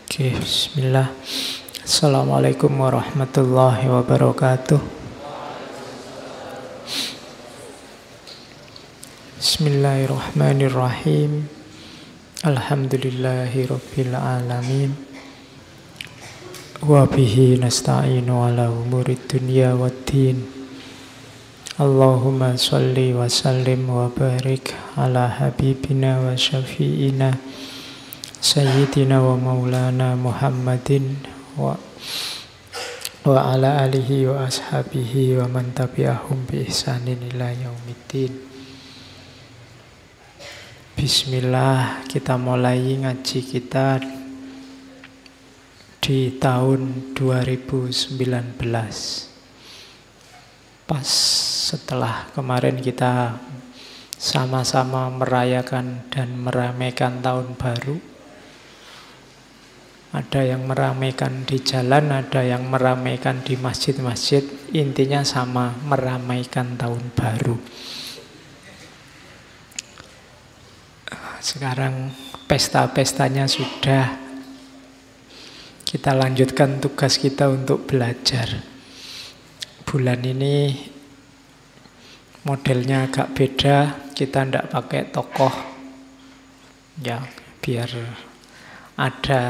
Oke, bismillah. Assalamualaikum warahmatullahi wabarakatuh. Bismillahirrahmanirrahim. Alhamdulillahi rabbil alamin. Wa bihi nasta'inu ala umurid dunya waddin. Allahumma sholli wa sallim wa barik ala habibina wa syafi'ina Sayyidina wa maulana Muhammadin wa ala alihi wa ashabihi wa man tabi'ahum bi ihsanin ila yaumiddin. Bismillah, kita mulai ngaji kita di tahun 2019. Pas setelah kemarin kita sama-sama merayakan dan meramaikan tahun baru. Ada yang meramaikan di jalan, ada yang meramaikan di masjid-masjid. Intinya sama, meramaikan tahun baru. Sekarang pesta-pestanya sudah. Kita lanjutkan tugas kita untuk belajar. Bulan ini modelnya agak beda. Kita tidak pakai tokoh. Ya, biar ada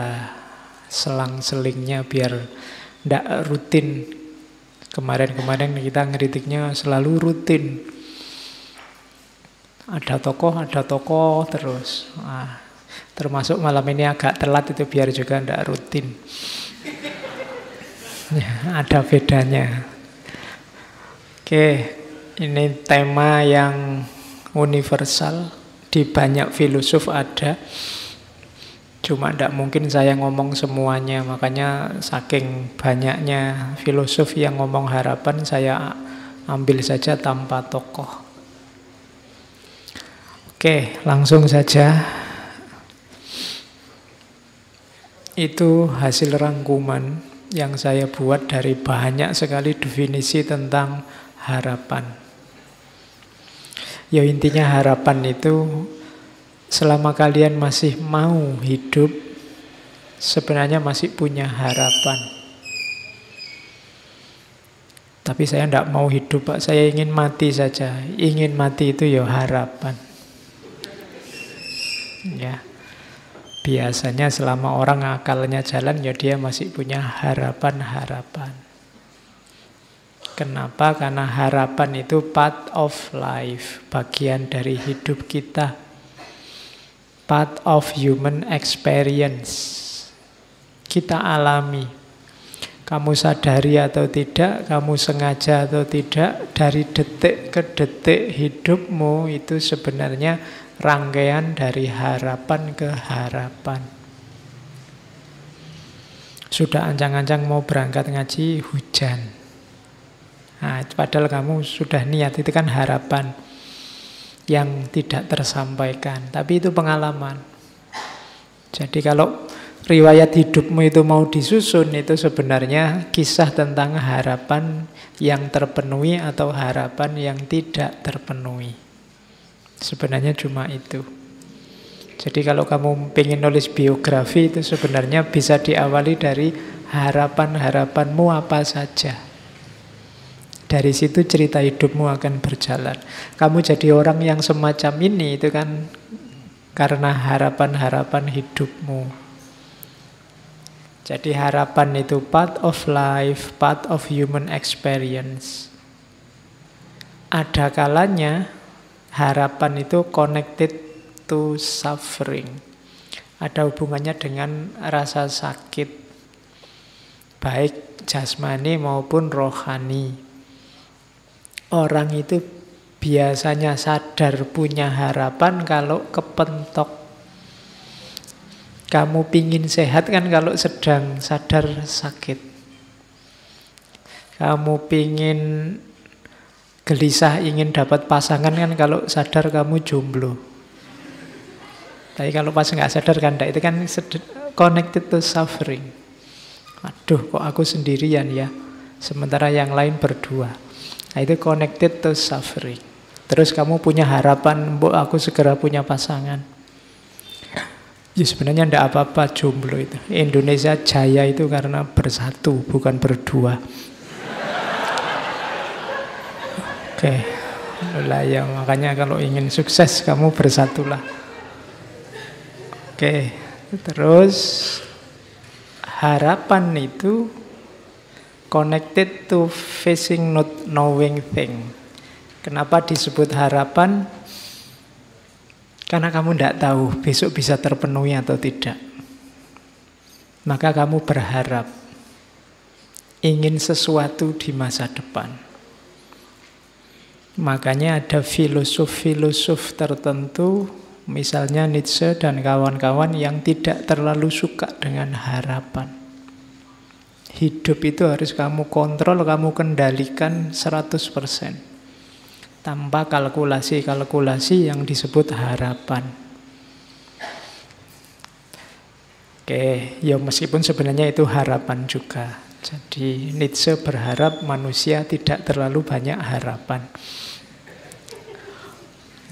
selang-selingnya, biar tidak rutin. Kemarin-kemarin kita ngeritiknya selalu rutin. Ada tokoh terus. Termasuk malam ini agak telat itu biar juga tidak rutin. Ya, ada bedanya. Oke, ini tema yang universal. Di banyak filosof ada. Cuma tidak mungkin saya ngomong semuanya. Makanya saking banyaknya filosof yang ngomong harapan, saya ambil saja tanpa tokoh. Oke, langsung saja. Itu hasil rangkuman yang saya buat dari banyak sekali definisi tentang harapan. Ya, intinya harapan itu, selama kalian masih mau hidup, sebenarnya masih punya harapan. Tapi saya tidak mau hidup, Pak. Saya ingin mati saja. Ingin mati itu ya harapan. Ya. Biasanya selama orang akalnya jalan, ya dia masih punya harapan-harapan. Kenapa? Karena harapan itu part of life, bagian dari hidup kita. Part of human experience. Kita alami. Kamu sadari atau tidak, kamu sengaja atau tidak, dari detik ke detik hidupmu itu sebenarnya rangkaian dari harapan ke harapan. Sudah ancang-ancang mau berangkat ngaji, hujan. Nah, padahal kamu sudah niat, itu kan harapan yang tidak tersampaikan, tapi itu pengalaman. Jadi kalau riwayat hidupmu itu mau disusun, itu sebenarnya kisah tentang harapan yang terpenuhi atau harapan yang tidak terpenuhi. Sebenarnya cuma itu. Jadi kalau kamu pengen nulis biografi, itu sebenarnya bisa diawali dari harapan-harapanmu apa saja. Dari situ cerita hidupmu akan berjalan. Kamu jadi orang yang semacam ini itu kan karena harapan-harapan hidupmu. Jadi harapan itu part of life, part of human experience. Ada kalanya harapan itu connected to suffering. Ada hubungannya dengan rasa sakit, baik jasmani maupun rohani. Orang itu biasanya sadar punya harapan kalau kepentok. Kamu pingin sehat kan kalau sedang sadar sakit. Kamu pingin gelisah ingin dapat pasangan kan kalau sadar kamu jomblo. Tapi kalau pas nggak sadar kan itu kan connected to suffering. Aduh, kok aku sendirian ya, sementara yang lain berdua. Nah, itu connected to suffering. Terus kamu punya harapan, mbok aku segera punya pasangan. Ya sebenarnya tidak apa-apa jomblo itu. Indonesia jaya itu karena bersatu, bukan berdua. Oke. Lah ya makanya kalau ingin sukses kamu bersatulah. Oke. Terus harapan itu connected to facing not knowing thing. Kenapa disebut harapan? Karena kamu tidak tahu besok bisa terpenuhi atau tidak. Maka kamu berharap ingin sesuatu di masa depan. Makanya ada filosof-filosof tertentu, misalnya Nietzsche dan kawan-kawan yang tidak terlalu suka dengan harapan. Hidup itu harus kamu kontrol, kamu kendalikan 100%. Tanpa kalkulasi-kalkulasi yang disebut harapan. Oke, ya meskipun sebenarnya itu harapan juga. Jadi Nietzsche berharap manusia tidak terlalu banyak harapan.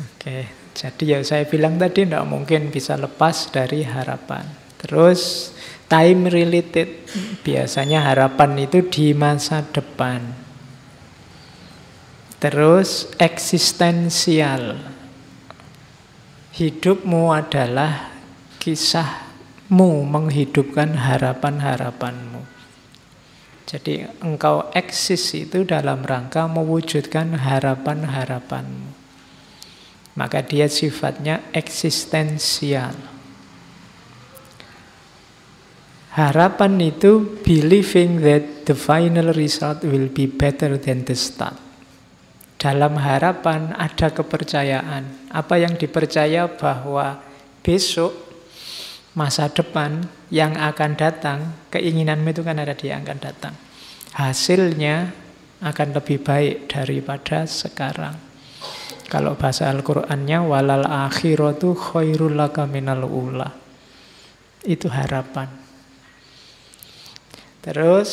Oke, jadi ya saya bilang tadi tidak mungkin bisa lepas dari harapan. Terus time related, biasanya harapan itu di masa depan. Terus eksistensial. Hidupmu adalah kisahmu menghidupkan harapan-harapanmu. Jadi engkau eksis itu dalam rangka mewujudkan harapan-harapanmu. Maka dia sifatnya eksistensial. Harapan itu believing that the final result will be better than the start. Dalam harapan ada kepercayaan. Apa yang dipercaya bahwa besok, masa depan yang akan datang, keinginanmu itu kan ada di yang akan datang. Hasilnya akan lebih baik daripada sekarang. Kalau bahasa Al-Qur'annya walal akhiratu khairul laka minal ula. Itu harapan. Terus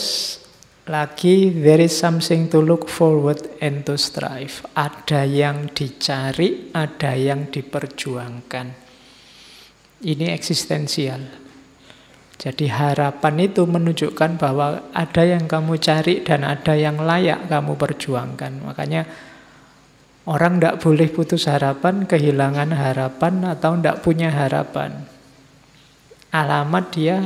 lagi, there is something to look forward and to strive. Ada yang dicari, ada yang diperjuangkan. Ini eksistensial. Jadi harapan itu menunjukkan bahwa ada yang kamu cari dan ada yang layak kamu perjuangkan. Makanya orang tidak boleh putus harapan, kehilangan harapan, atau tidak punya harapan. Alamat dia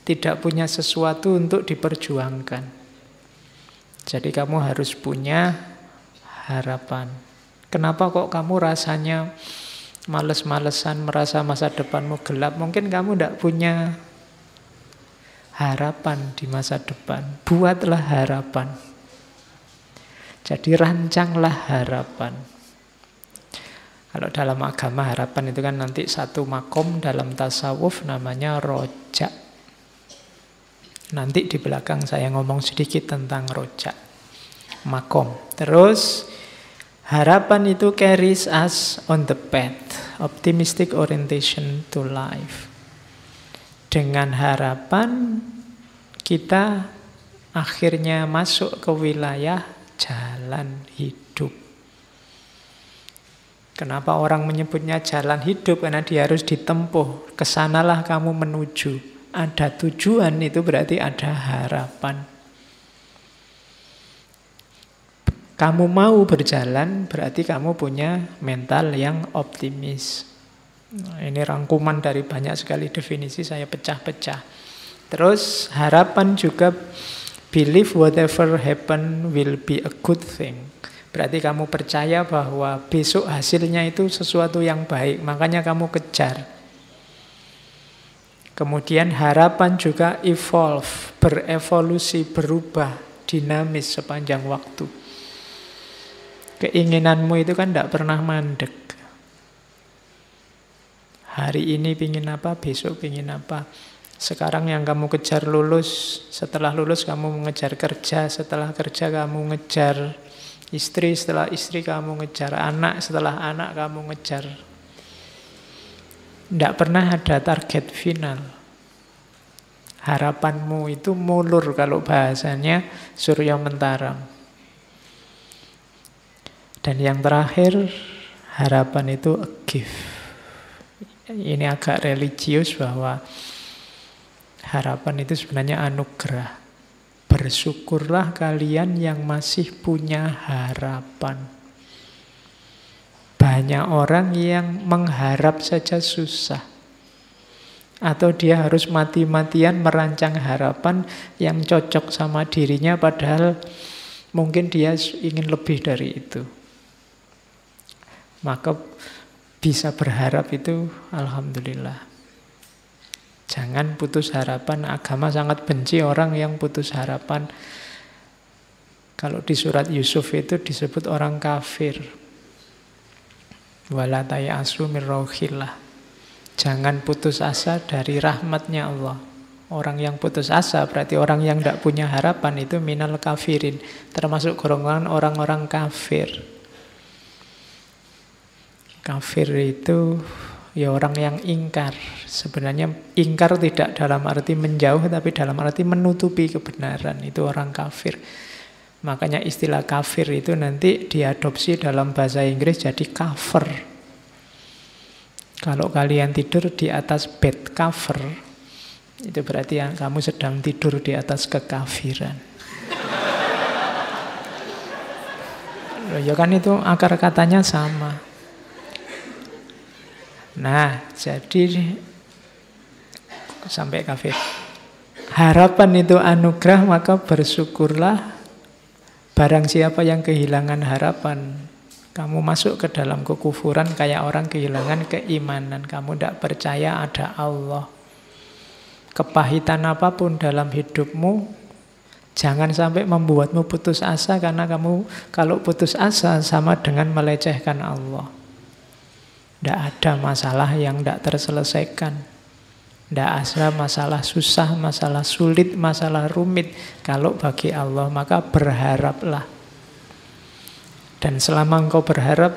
tidak punya sesuatu untuk diperjuangkan. Jadi kamu harus punya harapan. Kenapa kok kamu rasanya males-malesan, merasa masa depanmu gelap? Mungkin kamu tidak punya harapan di masa depan. Buatlah harapan. Jadi rancanglah harapan. Kalau dalam agama harapan itu kan nanti satu makom dalam tasawuf namanya rojak. Nanti di belakang saya ngomong sedikit tentang rojak, makom. Terus harapan itu carries us on the path, optimistic orientation to life. Dengan harapan kita akhirnya masuk ke wilayah jalan hidup. Kenapa orang menyebutnya jalan hidup? Karena dia harus ditempuh. Kesanalah kamu menuju. Ada tujuan, itu berarti ada harapan. Kamu mau berjalan, berarti kamu punya mental yang optimis. Nah, ini rangkuman dari banyak sekali definisi, saya pecah-pecah. Terus harapan juga believe whatever happen will be a good thing. Berarti kamu percaya bahwa besok hasilnya itu sesuatu yang baik, makanya kamu kejar. Kemudian harapan juga evolve, berevolusi, berubah, dinamis sepanjang waktu. Keinginanmu itu kan tidak pernah mandek. Hari ini pingin apa, besok pingin apa. Sekarang yang kamu kejar lulus, setelah lulus kamu mengejar kerja, setelah kerja kamu ngejar istri, setelah istri kamu ngejar anak, setelah anak kamu ngejar. Tidak pernah ada target final. Harapanmu itu mulur kalau bahasanya Surya Mentarang. Dan yang terakhir, harapan itu a gift. ini agak religius bahwa harapan itu sebenarnya anugerah. Bersyukurlah kalian yang masih punya harapan. Banyak orang yang mengharap saja susah. Atau dia harus mati-matian merancang harapan yang cocok sama dirinya, padahal mungkin dia ingin lebih dari itu. Maka bisa berharap itu alhamdulillah. Jangan putus harapan. Agama sangat benci orang yang putus harapan. Kalau di surat Yusuf itu disebut orang kafir. Wala tayasu min rauhillah. Jangan putus asa dari rahmatnya Allah. Orang yang putus asa berarti orang yang tidak punya harapan, itu minal kafirin, termasuk golongan orang-orang kafir. Kafir itu ya orang yang ingkar. Sebenarnya ingkar tidak dalam arti menjauh, tapi dalam arti menutupi kebenaran. Itu orang kafir. Makanya istilah kafir itu nanti diadopsi dalam bahasa Inggris jadi cover. Kalau kalian tidur di atas bed cover, itu berarti kamu sedang tidur di atas kekafiran. Loh, ya kan itu akar katanya sama. Nah, jadi sampai kafir. Harapan itu anugerah, maka bersyukurlah. Barang siapa yang kehilangan harapan, kamu masuk ke dalam kekufuran kayak orang kehilangan keimanan. Kamu tidak percaya ada Allah. Kepahitan apapun dalam hidupmu, jangan sampai membuatmu putus asa, karena kamu kalau putus asa sama dengan melecehkan Allah. Tidak ada masalah yang tidak terselesaikan. Tidak ada masalah susah, masalah sulit, masalah rumit. Kalau bagi Allah, maka berharaplah. Dan selama engkau berharap,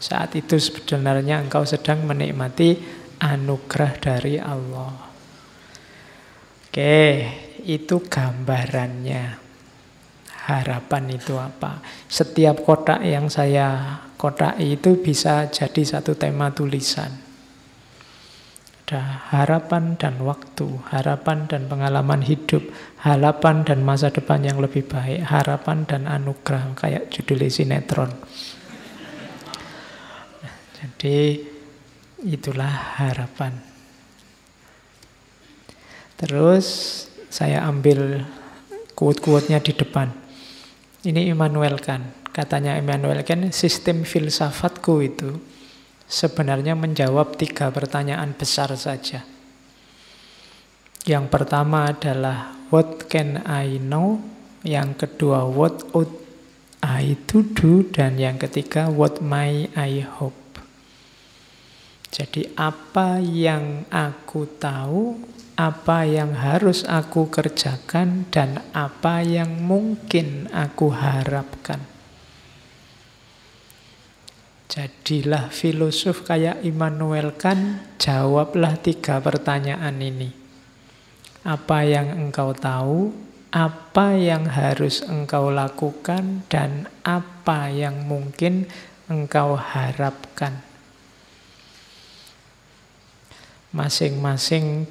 saat itu sebenarnya engkau sedang menikmati anugerah dari Allah. Oke, itu gambarannya. Harapan itu apa? Setiap kotak yang saya kotai itu bisa jadi satu tema tulisan. Ada harapan dan waktu, harapan dan pengalaman hidup, harapan dan masa depan yang lebih baik, harapan dan anugerah, kayak judul sinetron. Jadi itulah harapan. Terus saya ambil quote-quote-nya di depan. Ini Immanuel Kant. Katanya Immanuel Kant, sistem filsafatku itu sebenarnya menjawab 3 pertanyaan besar saja. Yang pertama adalah what can I know? Yang kedua what ought I to do? Dan yang ketiga what may I hope? Jadi apa yang aku tahu, apa yang harus aku kerjakan, dan apa yang mungkin aku harapkan. Jadilah filosof kayak Immanuel Kant, jawablah 3 pertanyaan ini. Apa yang engkau tahu, apa yang harus engkau lakukan, dan apa yang mungkin engkau harapkan. Masing-masing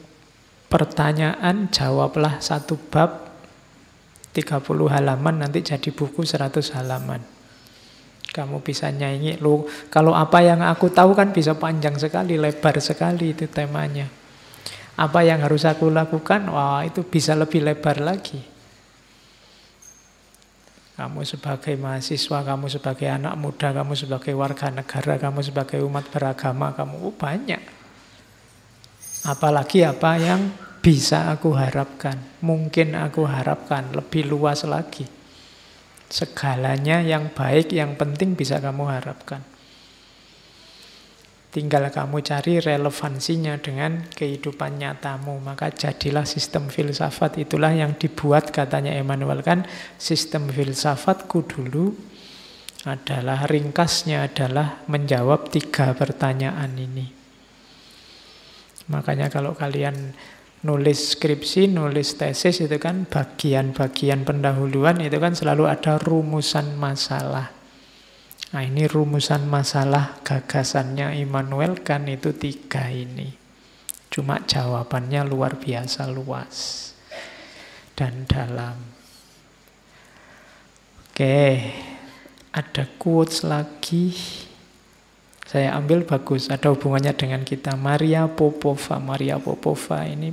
pertanyaan jawablah 1 bab, 30 halaman, nanti jadi buku 100 halaman. Kamu bisa nyanyi, loh, kalau apa yang aku tahu kan bisa panjang sekali, lebar sekali itu temanya. Apa yang harus aku lakukan, wah itu bisa lebih lebar lagi. Kamu sebagai mahasiswa, kamu sebagai anak muda, kamu sebagai warga negara, kamu sebagai umat beragama, kamu banyak. Apalagi apa yang bisa aku harapkan, mungkin aku harapkan, lebih luas lagi. Segalanya yang baik, yang penting bisa kamu harapkan. Tinggal kamu cari relevansinya dengan kehidupan nyatamu. Maka jadilah sistem filsafat. Itulah yang dibuat, katanya Immanuel Kant, sistem filsafatku dulu adalah, ringkasnya adalah menjawab 3 pertanyaan ini. Makanya kalau kalian nulis skripsi, nulis tesis, itu kan bagian-bagian pendahuluan itu kan selalu ada rumusan masalah. Nah, ini rumusan masalah gagasannya Immanuel Kant itu 3 ini. Cuma jawabannya luar biasa luas dan dalam. Oke, ada quotes lagi. Saya ambil bagus, ada hubungannya dengan kita. Maria Popova. Maria Popova ini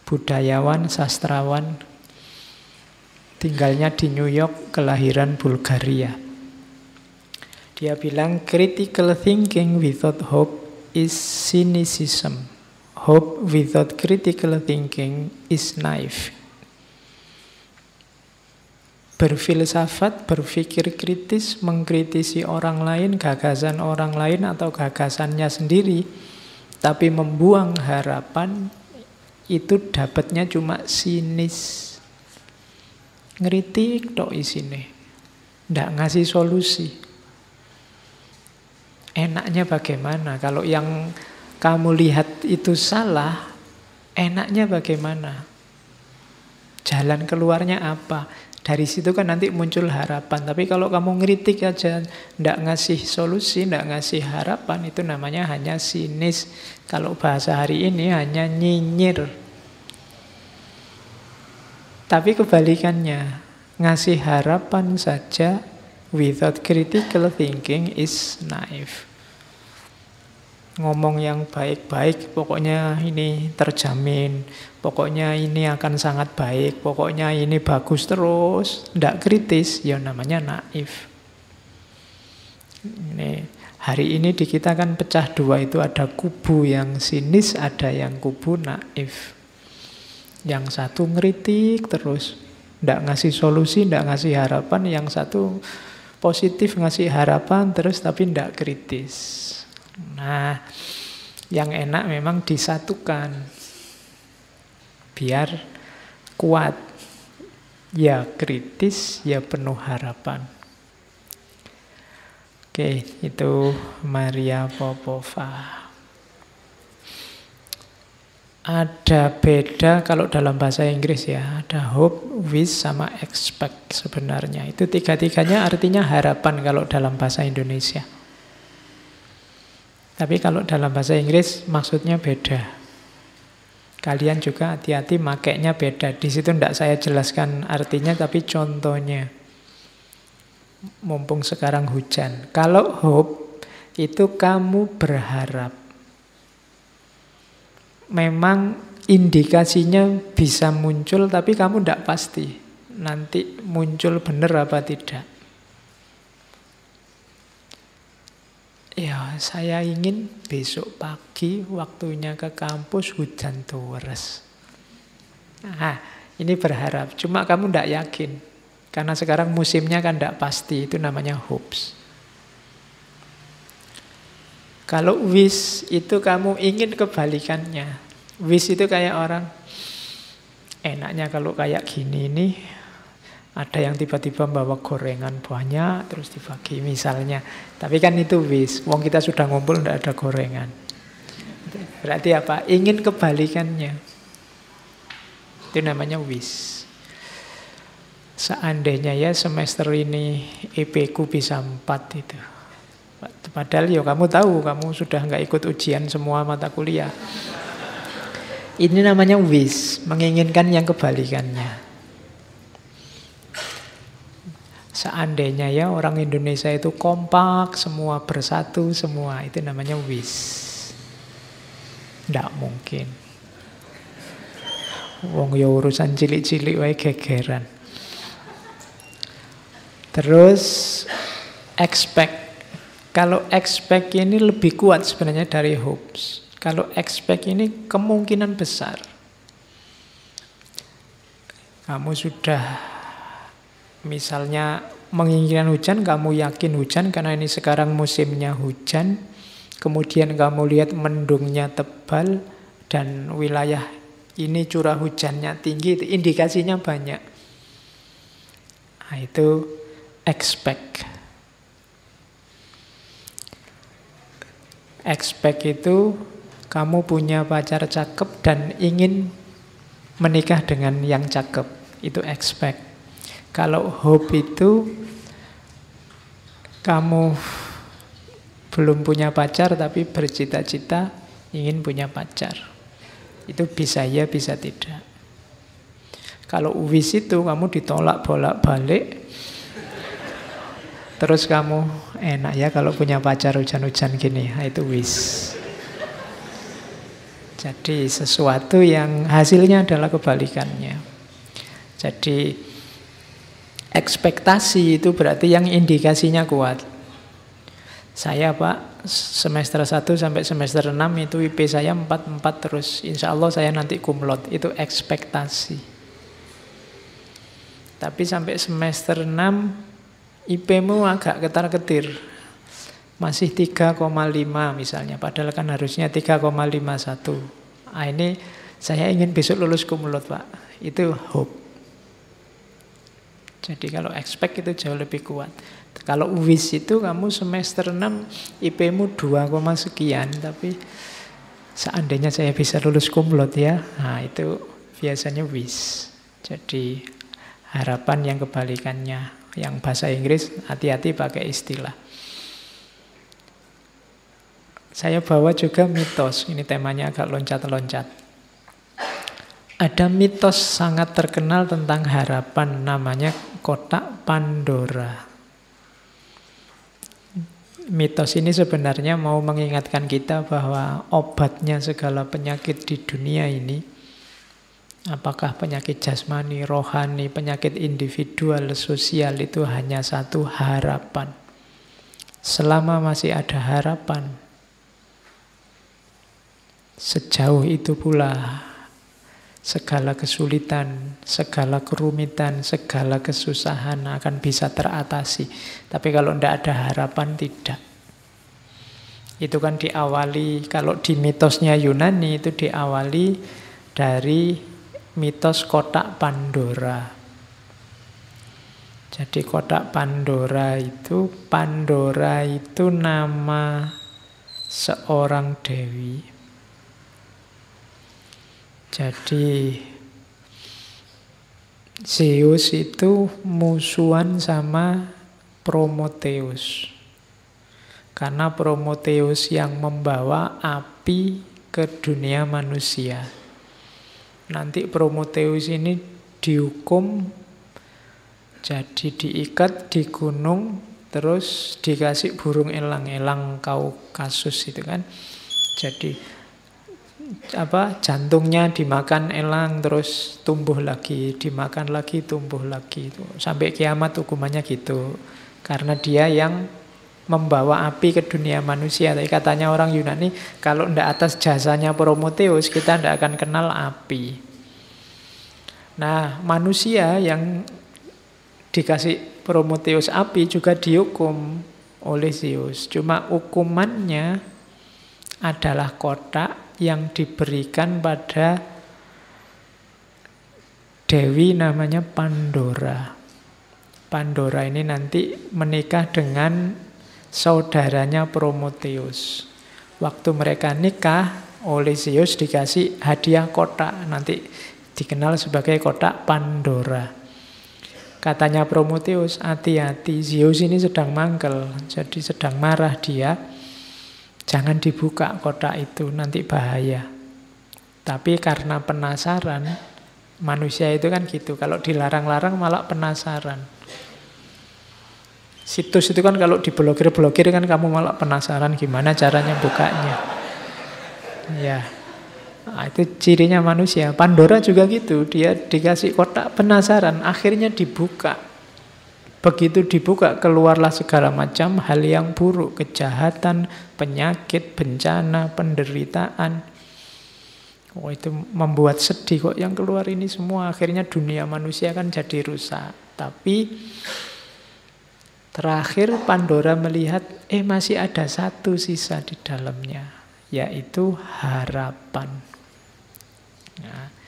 budayawan, sastrawan, tinggalnya di New York, kelahiran Bulgaria. Dia bilang, critical thinking without hope is cynicism. Hope without critical thinking is naive. Berfilsafat, berpikir kritis, mengkritisi orang lain, gagasan orang lain atau gagasannya sendiri, tapi membuang harapan, itu dapatnya cuma sinis. Ngeritik tok isine, ndak ngasih solusi. Enaknya bagaimana? Kalau yang kamu lihat itu salah, enaknya bagaimana? Jalan keluarnya apa? Dari situ kan nanti muncul harapan. Tapi kalau kamu ngeritik aja, ndak ngasih solusi, ndak ngasih harapan, itu namanya hanya sinis. Kalau bahasa hari ini hanya nyinyir. Tapi kebalikannya, ngasih harapan saja without critical thinking is naive. Ngomong yang baik-baik, pokoknya ini terjamin, pokoknya ini akan sangat baik, pokoknya ini bagus terus, ndak kritis, ya namanya naif. Ini, hari ini di kita kan pecah 2, itu ada kubu yang sinis, ada yang kubu naif. Yang satu ngeritik terus, ndak ngasih solusi, ndak ngasih harapan. Yang satu positif, ngasih harapan terus, tapi ndak kritis. Nah, yang enak memang disatukan biar kuat. Ya kritis, ya penuh harapan. Oke, itu Maria Popova. Ada beda kalau dalam bahasa Inggris ya, ada hope, wish, sama expect sebenarnya. Itu 3-3-nya artinya harapan kalau dalam bahasa Indonesia. Tapi kalau dalam bahasa Inggris maksudnya beda. Kalian juga hati-hati makainya beda. Di situ tidak saya jelaskan artinya, tapi contohnya. Mumpung sekarang hujan. Kalau hope itu kamu berharap. Memang indikasinya bisa muncul, tapi kamu tidak pasti. Nanti muncul benar apa tidak. Ya, saya ingin besok pagi waktunya ke kampus hujan deres. Nah, ini berharap. Cuma kamu tidak yakin. Karena sekarang musimnya kan tidak pasti. Itu namanya hopes. Kalau wish itu kamu ingin kebalikannya. Wish itu kayak orang, enaknya kalau kayak gini nih, ada yang tiba-tiba bawa gorengan banyak, terus dibagi misalnya. Tapi kan itu wish, wong kita sudah ngumpul, tidak ada gorengan. Berarti apa? Ingin kebalikannya. Itu namanya wish. Seandainya ya semester ini IP ku bisa 4 itu. Padahal ya kamu tahu, kamu sudah nggak ikut ujian semua mata kuliah. Ini namanya wish, menginginkan yang kebalikannya. Seandainya ya orang Indonesia itu kompak, semua bersatu, semua. Itu namanya wish. Tidak mungkin. Wong ya urusan cilik-cilik wae gegeran. Terus expect. Kalau expect ini lebih kuat sebenarnya dari hopes. Kalau expect ini kemungkinan besar. Kamu sudah misalnya menginginkan hujan, kamu yakin hujan karena ini sekarang musimnya hujan. Kemudian kamu lihat mendungnya tebal dan wilayah ini curah hujannya tinggi, itu indikasinya banyak. Nah, itu expect. Expect itu kamu punya pacar cakep dan ingin menikah dengan yang cakep. Itu expect. Kalau hope itu kamu belum punya pacar tapi bercita-cita ingin punya pacar. Itu bisa ya, bisa tidak. Kalau wis itu kamu ditolak bolak-balik, terus kamu enak ya kalau punya pacar hujan-hujan gini, nah itu wis. Jadi sesuatu yang hasilnya adalah kebalikannya. Jadi ekspektasi itu berarti yang indikasinya kuat. Saya Pak, semester 1 sampai semester 6 itu IP saya 4 terus. Insya Allah saya nanti cum laude, itu ekspektasi. Tapi sampai semester 6 IP-mu agak ketar-ketir. Masih 3,5 misalnya, padahal kan harusnya 3,51. Nah, ini saya ingin besok lulus cum laude Pak. Itu hope. Jadi kalau expect itu jauh lebih kuat. Kalau wish itu kamu semester 6 IP-mu 2, sekian, tapi seandainya saya bisa lulus cum laude ya, nah itu biasanya wish. Jadi harapan yang kebalikannya. Yang bahasa Inggris hati-hati pakai istilah. Saya bawa juga mitos, ini temanya agak loncat-loncat. Ada mitos sangat terkenal tentang harapan, namanya kotak Pandora. Mitos ini sebenarnya mau mengingatkan kita bahwa obatnya segala penyakit di dunia ini, apakah penyakit jasmani, rohani, penyakit individual, sosial, itu hanya satu, harapan. Selama masih ada harapan, sejauh itu pula segala kesulitan, segala kerumitan, segala kesusahan akan bisa teratasi. Tapi kalau tidak ada harapan, tidak. Itu kan diawali, kalau di mitosnya Yunani itu diawali dari mitos kotak Pandora. Jadi kotak Pandora itu nama seorang dewi. Jadi Zeus itu musuhan sama Prometheus. Karena Prometheus yang membawa api ke dunia manusia. Nanti Prometheus ini dihukum, jadi diikat di gunung, terus dikasih burung elang Kaukasus itu kan. Jadi jantungnya dimakan elang terus tumbuh lagi, dimakan lagi tumbuh lagi, sampai kiamat hukumannya gitu. Karena dia yang membawa api ke dunia manusia. Tapi katanya orang Yunani, kalau tidak atas jasanya Prometheus, kita tidak akan kenal api. Nah, manusia yang dikasih Prometheus api juga dihukum oleh Zeus. Cuma hukumannya adalah kotak yang diberikan pada dewi namanya Pandora. Pandora ini nanti menikah dengan saudaranya Prometheus. Waktu mereka nikah, oleh Zeus dikasih hadiah kotak, nanti dikenal sebagai kotak Pandora. Katanya Prometheus, hati-hati, Zeus ini sedang mangkel, jadi sedang marah dia. Jangan dibuka kotak itu, nanti bahaya. Tapi karena penasaran, manusia itu kan gitu, kalau dilarang-larang malah penasaran. Situs itu kan kalau diblokir-blokir kan kamu malah penasaran gimana caranya bukanya. Ya, nah, itu cirinya manusia. Pandora juga gitu, dia dikasih kotak penasaran, akhirnya dibuka. Begitu dibuka, keluarlah segala macam hal yang buruk, kejahatan, penyakit, bencana, penderitaan. Oh, itu membuat sedih kok yang keluar ini semua. Akhirnya dunia manusia kan jadi rusak. Tapi terakhir Pandora melihat, masih ada satu sisa di dalamnya, yaitu harapan. Nah,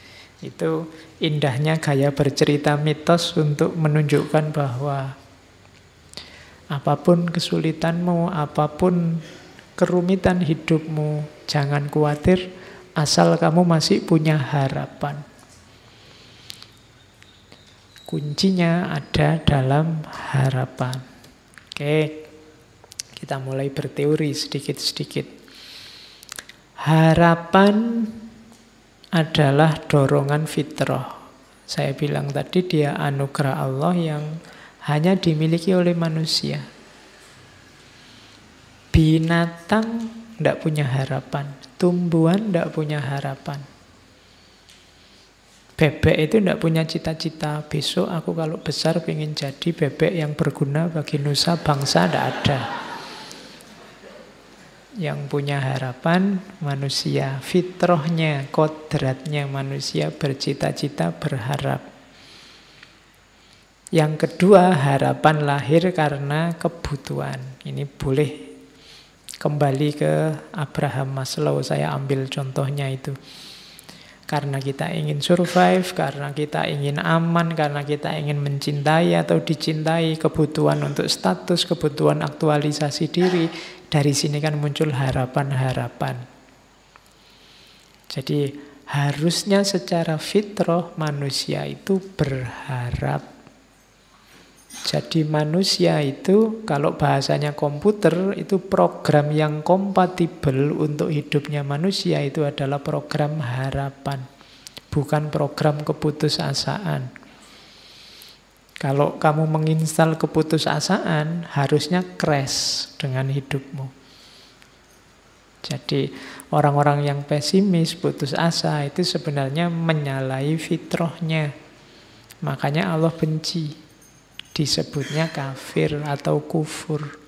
itu indahnya gaya bercerita mitos untuk menunjukkan bahwa apapun kesulitanmu, apapun kerumitan hidupmu, jangan khawatir asal kamu masih punya harapan. Kuncinya ada dalam harapan. Oke, Kita mulai berteori sedikit-sedikit. Harapan adalah dorongan fitrah. Saya bilang tadi dia anugerah Allah yang hanya dimiliki oleh manusia. Binatang tidak punya harapan, tumbuhan tidak punya harapan. Bebek itu tidak punya cita-cita, besok aku kalau besar pengen jadi bebek yang berguna bagi nusa bangsa, tidak ada. Yang punya harapan manusia, fitrahnya, kodratnya manusia bercita-cita, berharap. Yang kedua, harapan lahir karena kebutuhan. Ini boleh kembali ke Abraham Maslow, saya ambil contohnya itu. Karena kita ingin survive, karena kita ingin aman, karena kita ingin mencintai atau dicintai, kebutuhan untuk status, kebutuhan aktualisasi diri. Dari sini kan muncul harapan-harapan. Jadi harusnya secara fitrah manusia itu berharap. Jadi manusia itu kalau bahasanya komputer itu program yang kompatibel untuk hidupnya manusia itu adalah program harapan. Bukan program keputusasaan. Kalau kamu menginstal keputusasaan, harusnya crash dengan hidupmu. Jadi orang-orang yang pesimis, putus asa, itu sebenarnya menyalahi fitrahnya. Makanya Allah benci. Disebutnya kafir atau kufur.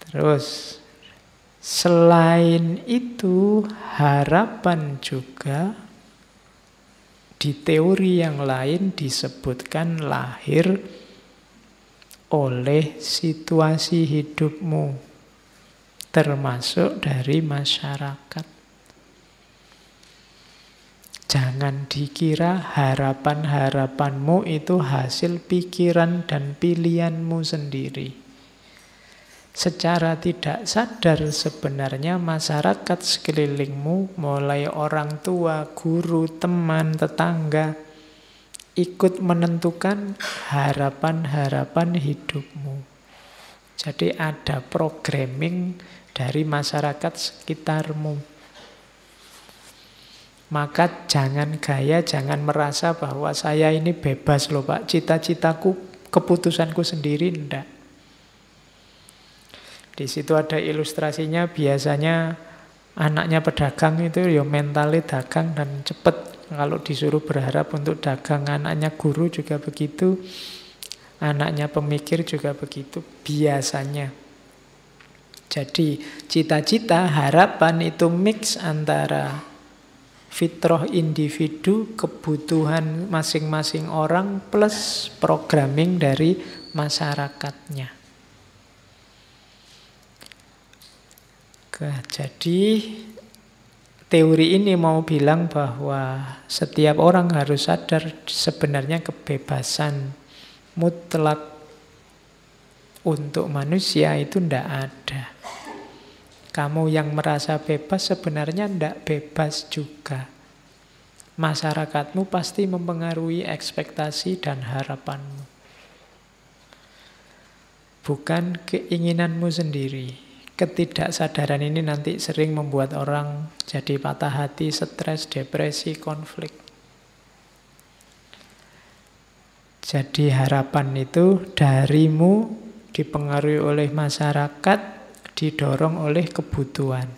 Terus, selain itu, harapan juga di teori yang lain disebutkan lahir oleh situasi hidupmu, termasuk dari masyarakat. Jangan dikira harapan-harapanmu itu hasil pikiran dan pilihanmu sendiri. Secara tidak sadar sebenarnya masyarakat sekelilingmu, mulai orang tua, guru, teman, tetangga, ikut menentukan harapan-harapan hidupmu. Jadi ada programming dari masyarakat sekitarmu. Maka jangan gaya, jangan merasa bahwa saya ini bebas loh Pak, cita-citaku, keputusanku sendiri, enggak. Di situ ada ilustrasinya, biasanya anaknya pedagang itu ya mentalnya dagang dan cepet. Kalau disuruh berharap untuk dagang, anaknya guru juga begitu, anaknya pemikir juga begitu, biasanya. Jadi cita-cita, harapan itu mix antara fitrah individu, kebutuhan masing-masing orang, plus programming dari masyarakatnya. Jadi teori ini mau bilang bahwa setiap orang harus sadar sebenarnya kebebasan mutlak untuk manusia itu tidak ada. Kamu yang merasa bebas sebenarnya tidak bebas juga. Masyarakatmu pasti mempengaruhi ekspektasi dan harapanmu. Bukan keinginanmu sendiri. Ketidaksadaran ini nanti sering membuat orang jadi patah hati, stres, depresi, konflik. Jadi harapan itu darimu dipengaruhi oleh masyarakat, didorong oleh kebutuhan.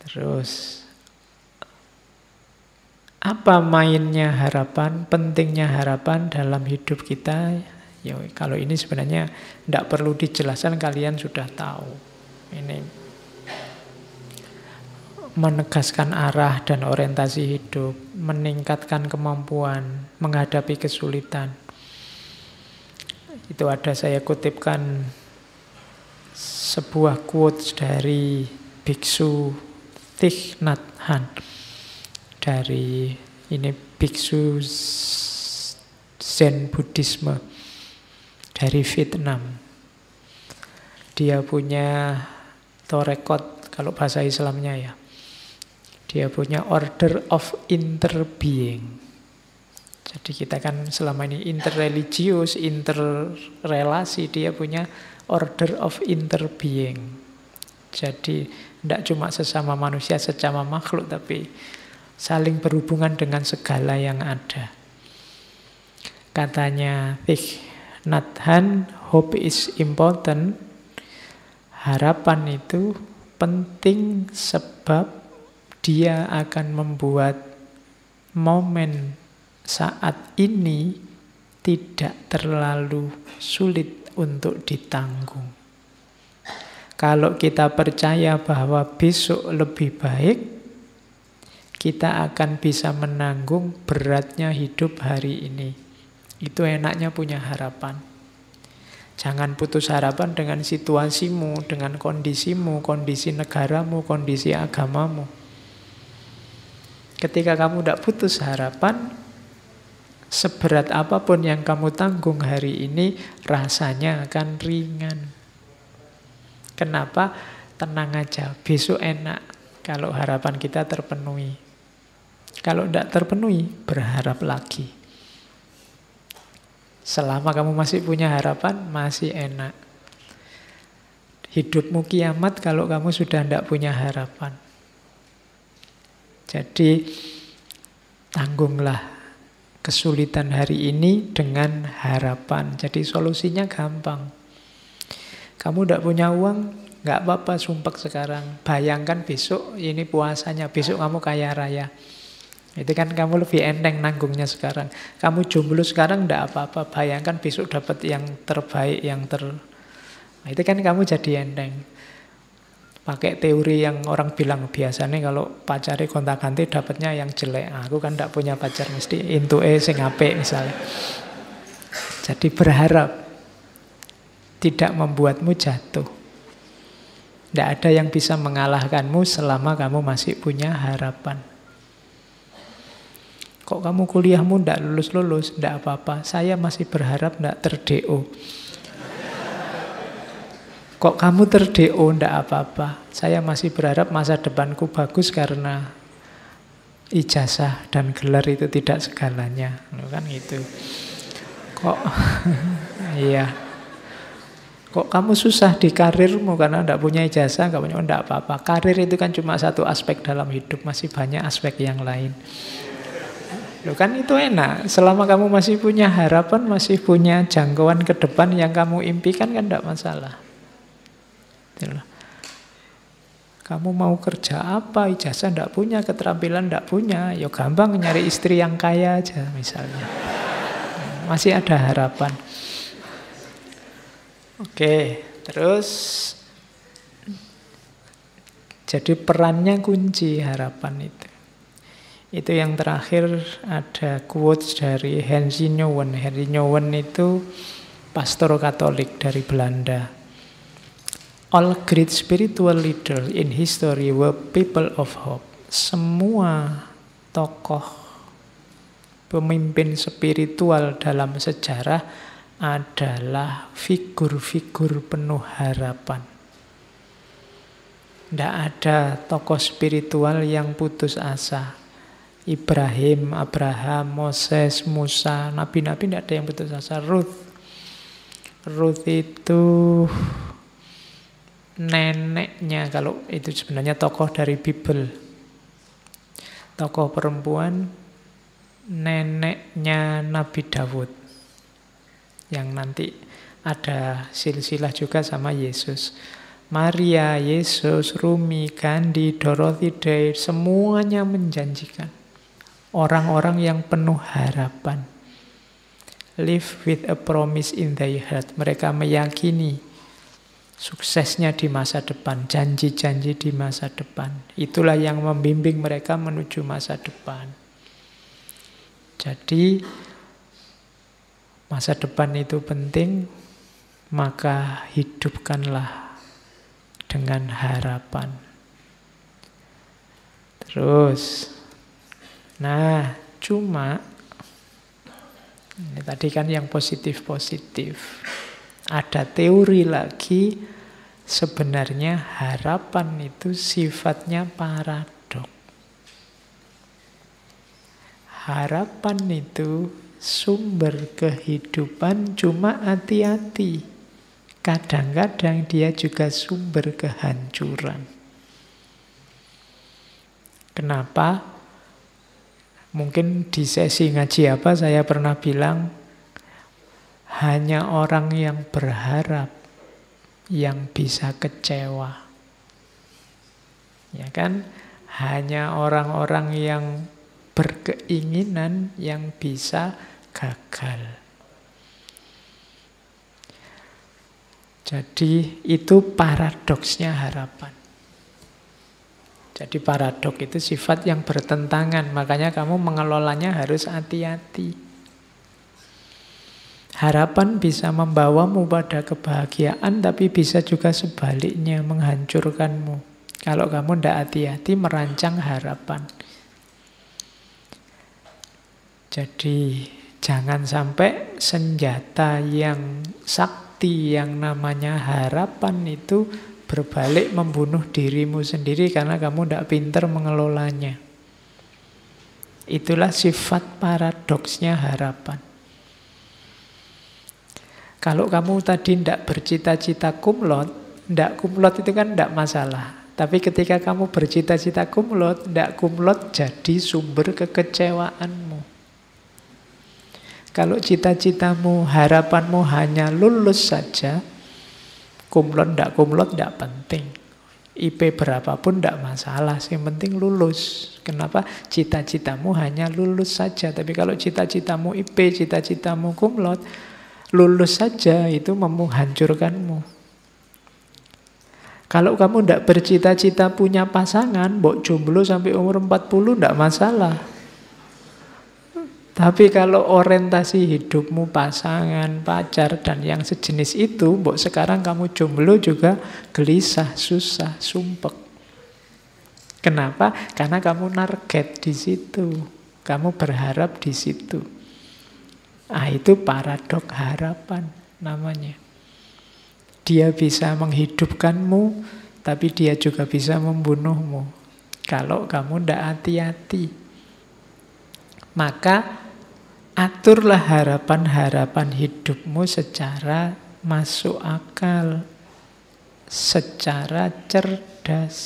Terus, apa mainnya harapan, pentingnya harapan dalam hidup kita? Ya, kalau ini sebenarnya tidak perlu dijelaskan, kalian sudah tahu. Ini menegaskan arah dan orientasi hidup, meningkatkan kemampuan, menghadapi kesulitan. Itu ada saya kutipkan sebuah quotes dari Biksu Thich Nhat Hanh. Dari ini Biksu Zen Buddhisme dari Vietnam. Dia punya torekot, kalau bahasa Islamnya ya. Dia punya order of interbeing. Jadi kita kan selama ini interreligius, interrelasi, dia punya order of interbeing. Jadi tidak cuma sesama manusia, sesama makhluk, tapi saling berhubungan dengan segala yang ada. Katanya Thich Nhat Hanh, hope is important. Harapan itu penting sebab dia akan membuat momen saat ini tidak terlalu sulit untuk ditanggung. Kalau kita percaya bahwa besok lebih baik, kita akan bisa menanggung beratnya hidup hari ini. Itu enaknya punya harapan. Jangan putus harapan dengan situasimu, dengan kondisimu, kondisi negaramu, kondisi agamamu. Ketika kamu tidak putus harapan, seberat apapun yang kamu tanggung hari ini, rasanya akan ringan. Kenapa? Tenang aja, besok enak kalau harapan kita terpenuhi. Kalau tidak terpenuhi, berharap lagi. Selama kamu masih punya harapan, masih enak. Hidupmu kiamat kalau kamu sudah tidak punya harapan. Jadi, tanggunglah kesulitan hari ini dengan harapan. Jadi solusinya gampang. Kamu tidak punya uang, nggak apa-apa sumpek sekarang. Bayangkan besok ini puasanya, besok kamu kaya raya. Itu kan kamu lebih enteng nanggungnya sekarang. Kamu jomblo sekarang tidak apa-apa. Bayangkan besok dapat yang terbaik, Nah, itu kan kamu jadi enteng. Pakai teori yang orang bilang biasanya kalau pacari gonta-ganti dapatnya yang jelek. Aku kan tidak punya pacar, mesti intuke sing apik misalnya. Jadi berharap tidak membuatmu jatuh. Tidak ada yang bisa mengalahkanmu selama kamu masih punya harapan. Kok kamu kuliahmu tidak lulus-lulus? Tidak apa-apa, saya masih berharap tidak ter-DO. Kok kamu ter-DO? Tidak apa-apa, saya masih berharap masa depanku bagus karena ijazah dan gelar itu tidak segalanya. Kan gitu. Kok iya. Kok kamu susah di karirmu karena tidak punya ijazah? Tidak apa-apa, karir itu kan cuma satu aspek dalam hidup, masih banyak aspek yang lain. Loh kan itu enak, selama kamu masih punya harapan, masih punya jangkauan ke depan yang kamu impikan kan tidak masalah. Kamu mau kerja apa, ijazah tidak punya, keterampilan tidak punya, ya gampang nyari istri yang kaya aja misalnya. Masih ada harapan. Oke, terus jadi perannya kunci harapan itu. Itu yang terakhir ada quotes dari Henry Nouwen. Henry Nouwen itu pastor Katolik dari Belanda. All great spiritual leaders in history were people of hope. Semua tokoh pemimpin spiritual dalam sejarah adalah figur-figur penuh harapan. Tidak ada tokoh spiritual yang putus asa. Ibrahim, Abraham, Moses, Musa, nabi-nabi tidak ada yang putus asa. Ruth itu neneknya, kalau itu sebenarnya tokoh dari Bible. Tokoh perempuan, neneknya Nabi Daud. Yang nanti ada silsilah juga sama Yesus. Maria, Yesus, Rumi, Gandhi, Dorothy Day, semuanya menjanjikan. Orang-orang yang penuh harapan. Live with a promise in their heart. Mereka meyakini suksesnya di masa depan, janji-janji di masa depan. Itulah yang membimbing mereka menuju masa depan. Jadi, masa depan itu penting, maka hidupkanlah dengan harapan. Terus, nah, cuma ini tadi kan yang positif-positif. Ada teori lagi, sebenarnya harapan itu sifatnya paradok. harapan itu sumber kehidupan, cuma hati-hati. Kadang-kadang dia juga sumber kehancuran. Kenapa? Mungkin di sesi ngaji apa saya pernah bilang, hanya orang yang berharap yang bisa kecewa. Ya kan? Hanya orang-orang yang berkeinginan yang bisa gagal. Jadi itu paradoksnya harapan. Jadi paradok itu sifat yang bertentangan, makanya kamu mengelolanya harus hati-hati. Harapan bisa membawamu pada kebahagiaan, tapi bisa juga sebaliknya menghancurkanmu. Kalau kamu tidak hati-hati merancang harapan. Jadi jangan sampai senjata yang sakti yang namanya harapan itu berbalik membunuh dirimu sendiri karena kamu tidak pintar mengelolanya. Itulah sifat paradoksnya harapan. Kalau kamu tadi tidak bercita-cita kumlot, tidak kumlot itu kan tidak masalah. Tapi ketika kamu bercita-cita kumlot, tidak kumlot jadi sumber kekecewaanmu. Kalau cita-citamu, harapanmu hanya lulus saja, kumlot tidak penting. IP berapapun tidak masalah, yang penting lulus. Kenapa? Cita-citamu hanya lulus saja. Tapi kalau cita-citamu IP, cita-citamu kumlot, lulus saja itu menghancurkanmu. Kalau kamu tidak bercita-cita punya pasangan, mbok jomblo sampai umur 40 tidak masalah. Tapi kalau orientasi hidupmu pasangan, pacar, dan yang sejenis itu, mbok sekarang kamu jomblo juga gelisah, susah, sumpek. Kenapa? Karena kamu target di situ. Kamu berharap di situ. Itu paradok harapan namanya. Dia bisa menghidupkanmu, tapi dia juga bisa membunuhmu. Kalau kamu tidak hati-hati. Maka aturlah harapan-harapan hidupmu secara masuk akal, secara cerdas.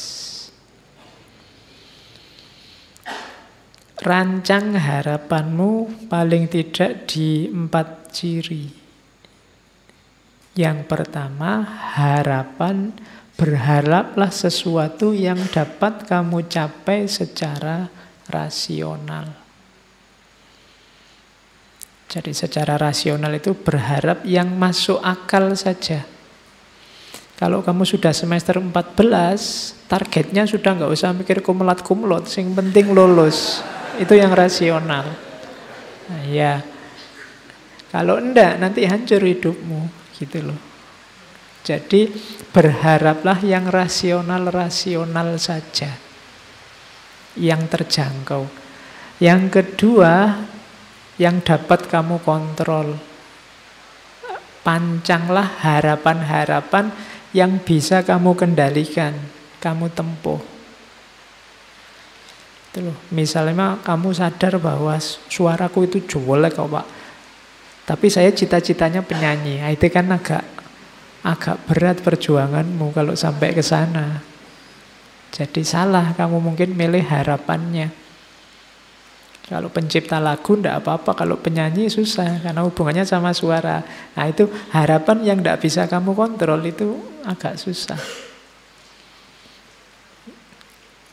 Rancang harapanmu paling tidak di 4 ciri. Yang pertama, harapan, berharaplah sesuatu yang dapat kamu capai secara rasional. Jadi secara rasional itu berharap yang masuk akal saja. Kalau kamu sudah semester 14, targetnya sudah nggak usah mikir kumlot-kumlot, yang penting lulus. Itu yang rasional. Nah, ya. Kalau enggak, nanti hancur hidupmu. Gitu loh. Jadi berharaplah yang rasional-rasional saja. Yang terjangkau. Yang kedua, yang dapat kamu kontrol. Pancanglah harapan-harapan yang bisa kamu kendalikan, kamu tempuh. Itu loh. Misalnya kamu sadar bahwa suaraku itu jelek kok Pak. Tapi saya cita-citanya penyanyi. Itu kan agak berat perjuanganmu kalau sampai ke sana. Jadi salah kamu mungkin milih harapannya. Kalau pencipta lagu tidak apa-apa, kalau penyanyi susah karena hubungannya sama suara. Nah itu harapan yang tidak bisa kamu kontrol itu agak susah.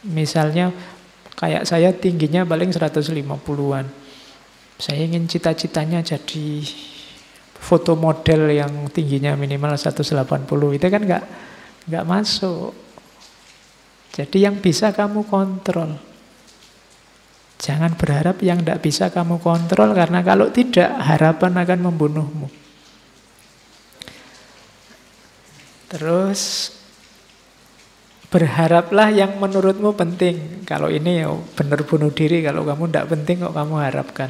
Misalnya kayak saya tingginya paling 150-an. Saya ingin cita-citanya jadi foto model yang tingginya minimal 180. Itu kan nggak masuk. Jadi yang bisa kamu kontrol. Jangan berharap yang tidak bisa kamu kontrol, karena kalau tidak, harapan akan membunuhmu. Terus, berharaplah yang menurutmu penting. Kalau ini ya benar bunuh diri, kalau kamu tidak penting kok kamu harapkan.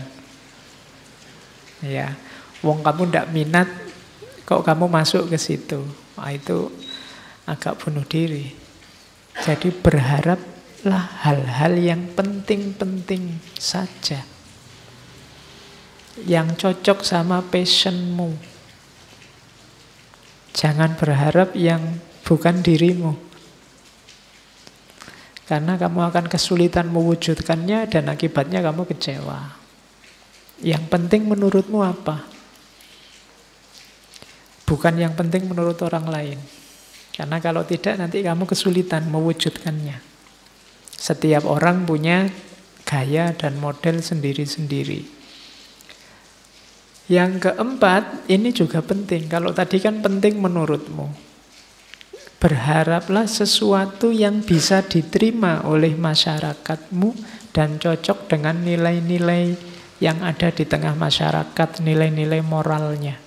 Ya, wong kamu tidak minat, kok kamu masuk ke situ. Nah, itu agak bunuh diri. Jadi berharaplah hal-hal yang penting-penting saja. yang cocok sama passionmu. Jangan berharap yang bukan dirimu. Karena kamu akan kesulitan mewujudkannya dan akibatnya kamu kecewa. Yang penting menurutmu apa? Bukan yang penting menurut orang lain. Karena kalau tidak nanti kamu kesulitan mewujudkannya. Setiap orang punya gaya dan model sendiri-sendiri. Yang keempat, ini juga penting. Kalau tadi kan penting menurutmu. Berharaplah sesuatu yang bisa diterima oleh masyarakatmu dan cocok dengan nilai-nilai yang ada di tengah masyarakat, nilai-nilai moralnya.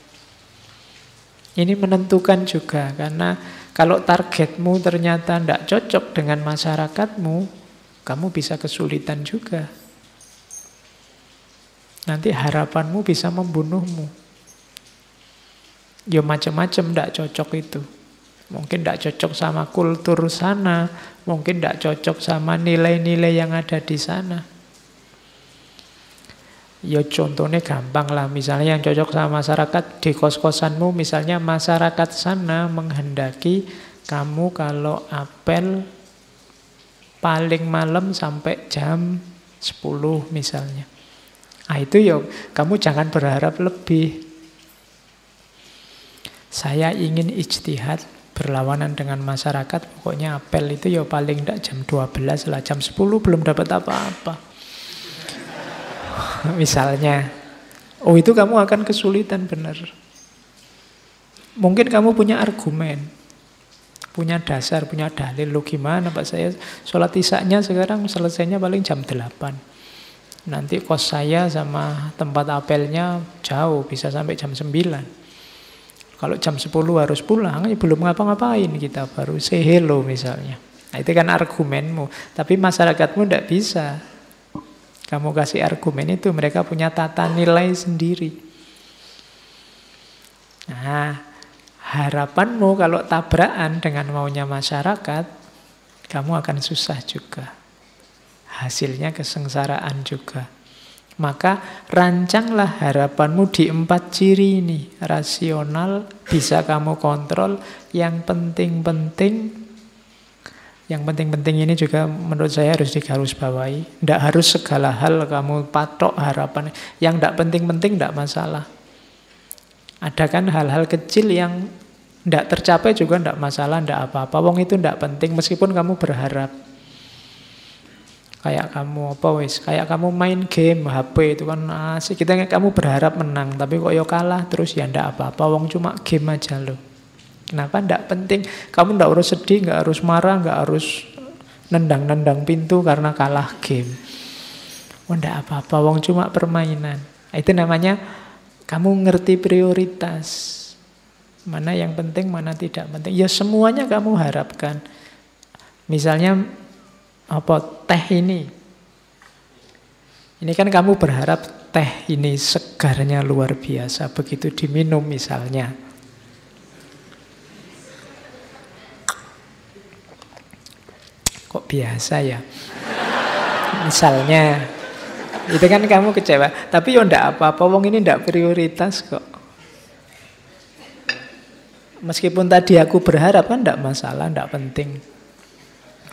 Ini menentukan juga, karena kalau targetmu ternyata tidak cocok dengan masyarakatmu, kamu bisa kesulitan juga. Nanti harapanmu bisa membunuhmu. Ya macam-macam tidak cocok itu. Mungkin tidak cocok sama kultur sana, mungkin tidak cocok sama nilai-nilai yang ada di sana. Ya contohnya gampang lah, misalnya yang cocok sama masyarakat di kos-kosanmu, misalnya masyarakat sana menghendaki kamu kalau apel paling malam sampai jam 10 misalnya. Nah itu ya kamu jangan berharap lebih. Saya ingin ijtihad berlawanan dengan masyarakat, pokoknya apel itu ya paling tidak jam 12 lah, jam 10 belum dapat apa-apa. Misalnya, oh itu kamu akan kesulitan benar. Mungkin kamu punya argumen, punya dasar, punya dalil. Lo gimana Pak, saya sholat isya-nya sekarang selesainya paling jam 8. Nanti kos saya sama tempat apelnya jauh, bisa sampai jam 9. Kalau jam 10 harus pulang, ya belum ngapa-ngapain kita, baru say hello misalnya. Nah, itu kan argumenmu. Tapi masyarakatmu tidak bisa. Kamu kasih argumen itu, mereka punya tata nilai sendiri. Nah, harapanmu kalau tabrakan dengan maunya masyarakat, kamu akan susah juga. Hasilnya kesengsaraan juga. Maka rancanglah harapanmu di 4 ciri ini. Rasional, bisa kamu kontrol. Yang penting-penting ini juga menurut saya harus digarisbawahi. Tidak harus segala hal kamu patok harapan. Yang tidak penting-penting tidak masalah. Ada kan hal-hal kecil yang tidak tercapai juga tidak masalah, tidak apa-apa. Wong itu tidak penting meskipun kamu berharap. Kayak kamu main game HP itu kan asik, kamu berharap menang, tapi kok ya kalah terus ya ndak apa-apa, wong cuma game aja loh. Kenapa ndak penting? Kamu ndak harus sedih, nggak harus marah, nggak harus nendang-nendang pintu karena kalah game. Oh ndak apa-apa, wong cuma permainan. Itu namanya kamu ngerti prioritas. Mana yang penting, mana tidak penting. Ya semuanya kamu harapkan. Misalnya teh ini kan kamu berharap teh ini segarnya luar biasa, begitu diminum misalnya kok biasa ya misalnya, itu kan kamu kecewa. Tapi ya ndak apa-apa, wong ini ndak prioritas kok. Meskipun tadi aku berharap kan ndak masalah, ndak penting.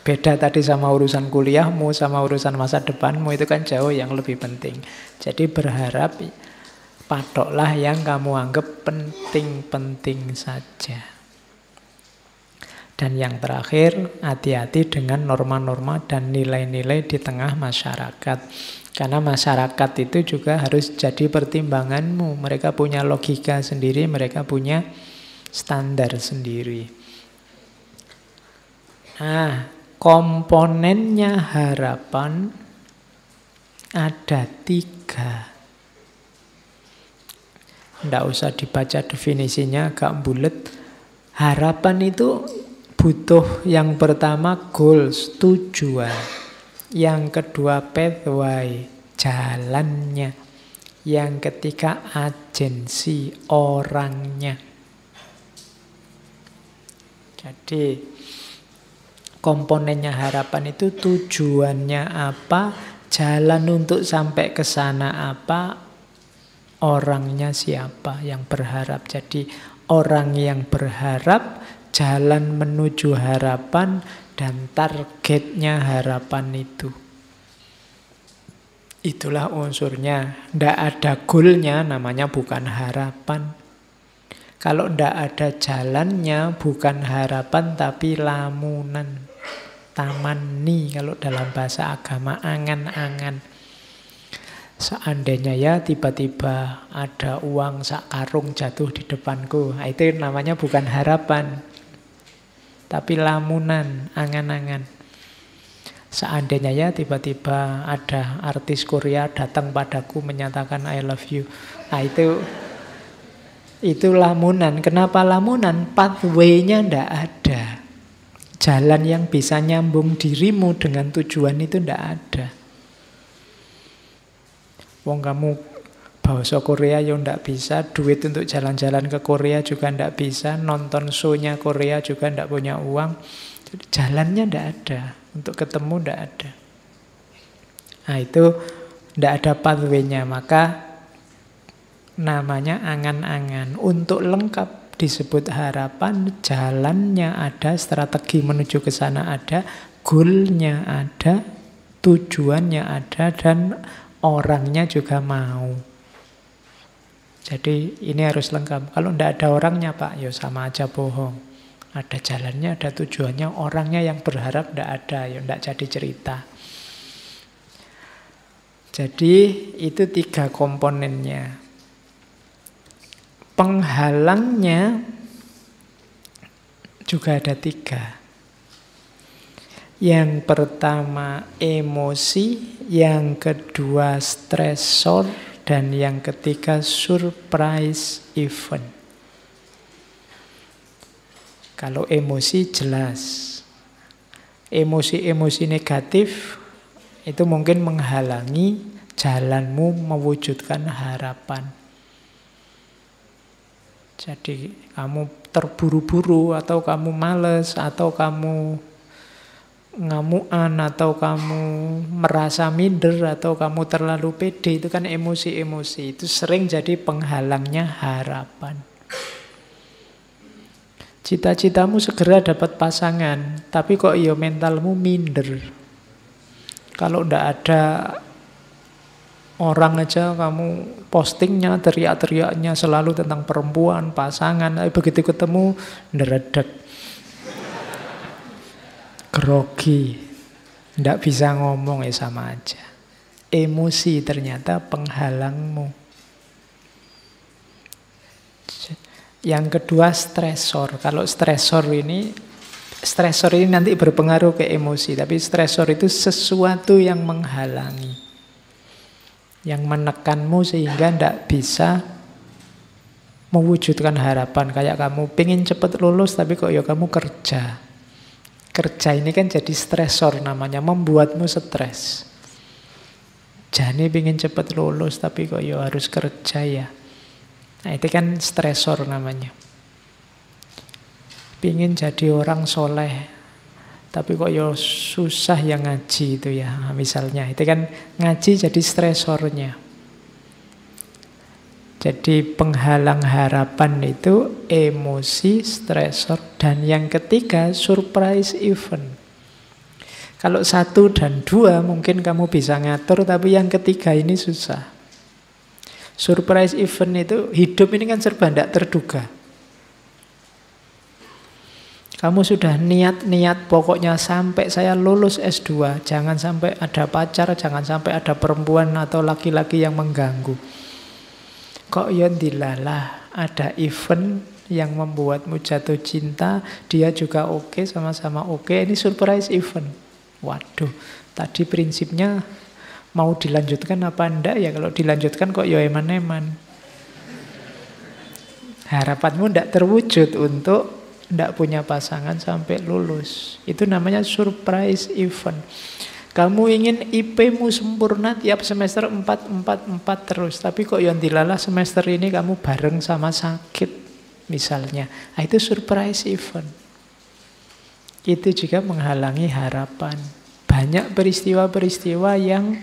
Beda tadi sama urusan kuliahmu, sama urusan masa depanmu, itu kan jauh yang lebih penting. Jadi berharap, patoklah yang kamu anggap penting-penting saja. Dan yang terakhir, hati-hati dengan norma-norma dan nilai-nilai di tengah masyarakat. Karena masyarakat itu juga harus jadi pertimbanganmu. Mereka punya logika sendiri, mereka punya standar sendiri. Nah, komponennya harapan ada 3. Tidak usah dibaca definisinya, agak bulet. Harapan itu butuh yang pertama goals, tujuan. Yang kedua pathway, jalannya. Yang ketiga agensi, orangnya. Jadi komponennya harapan itu tujuannya apa, jalan untuk sampai ke sana apa, orangnya siapa yang berharap. Jadi orang yang berharap, jalan menuju harapan, dan targetnya harapan itu. Itulah unsurnya. Tidak ada goalnya, namanya bukan harapan. Kalau tidak ada jalannya, bukan harapan tapi lamunan. Tamanni kalau dalam bahasa agama, angan-angan. Seandainya ya tiba-tiba ada uang sak karung jatuh di depanku, itu namanya bukan harapan, tapi lamunan, angan-angan. Seandainya ya tiba-tiba ada artis Korea datang padaku menyatakan I love you, itu lamunan. Kenapa lamunan? Pathway-nya ndak ada. Jalan yang bisa nyambung dirimu dengan tujuan itu ndak ada. Wong kamu bahasa Korea ya ndak bisa, duit untuk jalan-jalan ke Korea juga ndak bisa, nonton show-nya Korea juga ndak punya uang. Jadi jalannya ndak ada, untuk ketemu ndak ada. Nah itu ndak ada pathway-nya, maka namanya angan-angan. Untuk lengkap disebut harapan, jalannya ada, strategi menuju ke sana ada, goal-nya ada, tujuannya ada, dan orangnya juga mau. Jadi ini harus lengkap. Kalau tidak ada orangnya Pak, ya sama aja bohong. Ada jalannya, ada tujuannya, orangnya yang berharap tidak ada, ya tidak jadi cerita. Jadi itu 3 komponennya. Penghalangnya juga ada 3. Yang pertama emosi, yang kedua stresor, dan yang ketiga surprise event. Kalau emosi jelas. Emosi-emosi negatif itu mungkin menghalangi jalanmu mewujudkan harapan. Jadi kamu terburu-buru, atau kamu males, atau kamu ngamuan, atau kamu merasa minder, atau kamu terlalu pede, itu kan emosi-emosi. Itu sering jadi penghalangnya harapan. Cita-citamu segera dapat pasangan, tapi kok ya mentalmu minder. Kalau ndak ada orang aja kamu postingnya, teriak-teriaknya selalu tentang perempuan, pasangan, tapi begitu ketemu nderedek, grogi, ndak bisa ngomong, ya sama aja. Emosi ternyata penghalangmu. Yang kedua stresor. Kalau stresor ini nanti berpengaruh ke emosi, tapi stresor itu sesuatu yang menghalangi, yang menekanmu sehingga ndak bisa mewujudkan harapan. Kayak kamu pengen cepat lulus, tapi kok ya kamu kerja. Kerja ini kan jadi stresor namanya, membuatmu stres. Jani pengen cepat lulus, tapi kok ya harus kerja ya. Nah itu kan stresor namanya. Pengen jadi orang soleh, tapi kok ya susah yang ngaji itu ya. Misalnya, itu kan ngaji jadi stresornya. Jadi penghalang harapan itu emosi, stresor, dan yang ketiga surprise event. Kalau 1 dan 2 mungkin kamu bisa ngatur, tapi yang ketiga ini susah. Surprise event itu, hidup ini kan serba tidak terduga. Kamu sudah niat-niat pokoknya sampai saya lulus S2, jangan sampai ada pacar, jangan sampai ada perempuan atau laki-laki yang mengganggu. Kok ya dilalah ada event yang membuatmu jatuh cinta, dia juga oke, sama-sama oke, ini surprise event. Waduh, tadi prinsipnya mau dilanjutkan apa enggak ya? Kalau dilanjutkan kok ya eman-eman. Harapanmu enggak terwujud untuk enggak punya pasangan sampai lulus. Itu namanya surprise event. Kamu ingin IP-mu sempurna tiap semester 4 terus. Tapi kok yang dilalah semester ini kamu bareng sama sakit misalnya. Nah, itu surprise event. Itu juga menghalangi harapan. Banyak peristiwa-peristiwa yang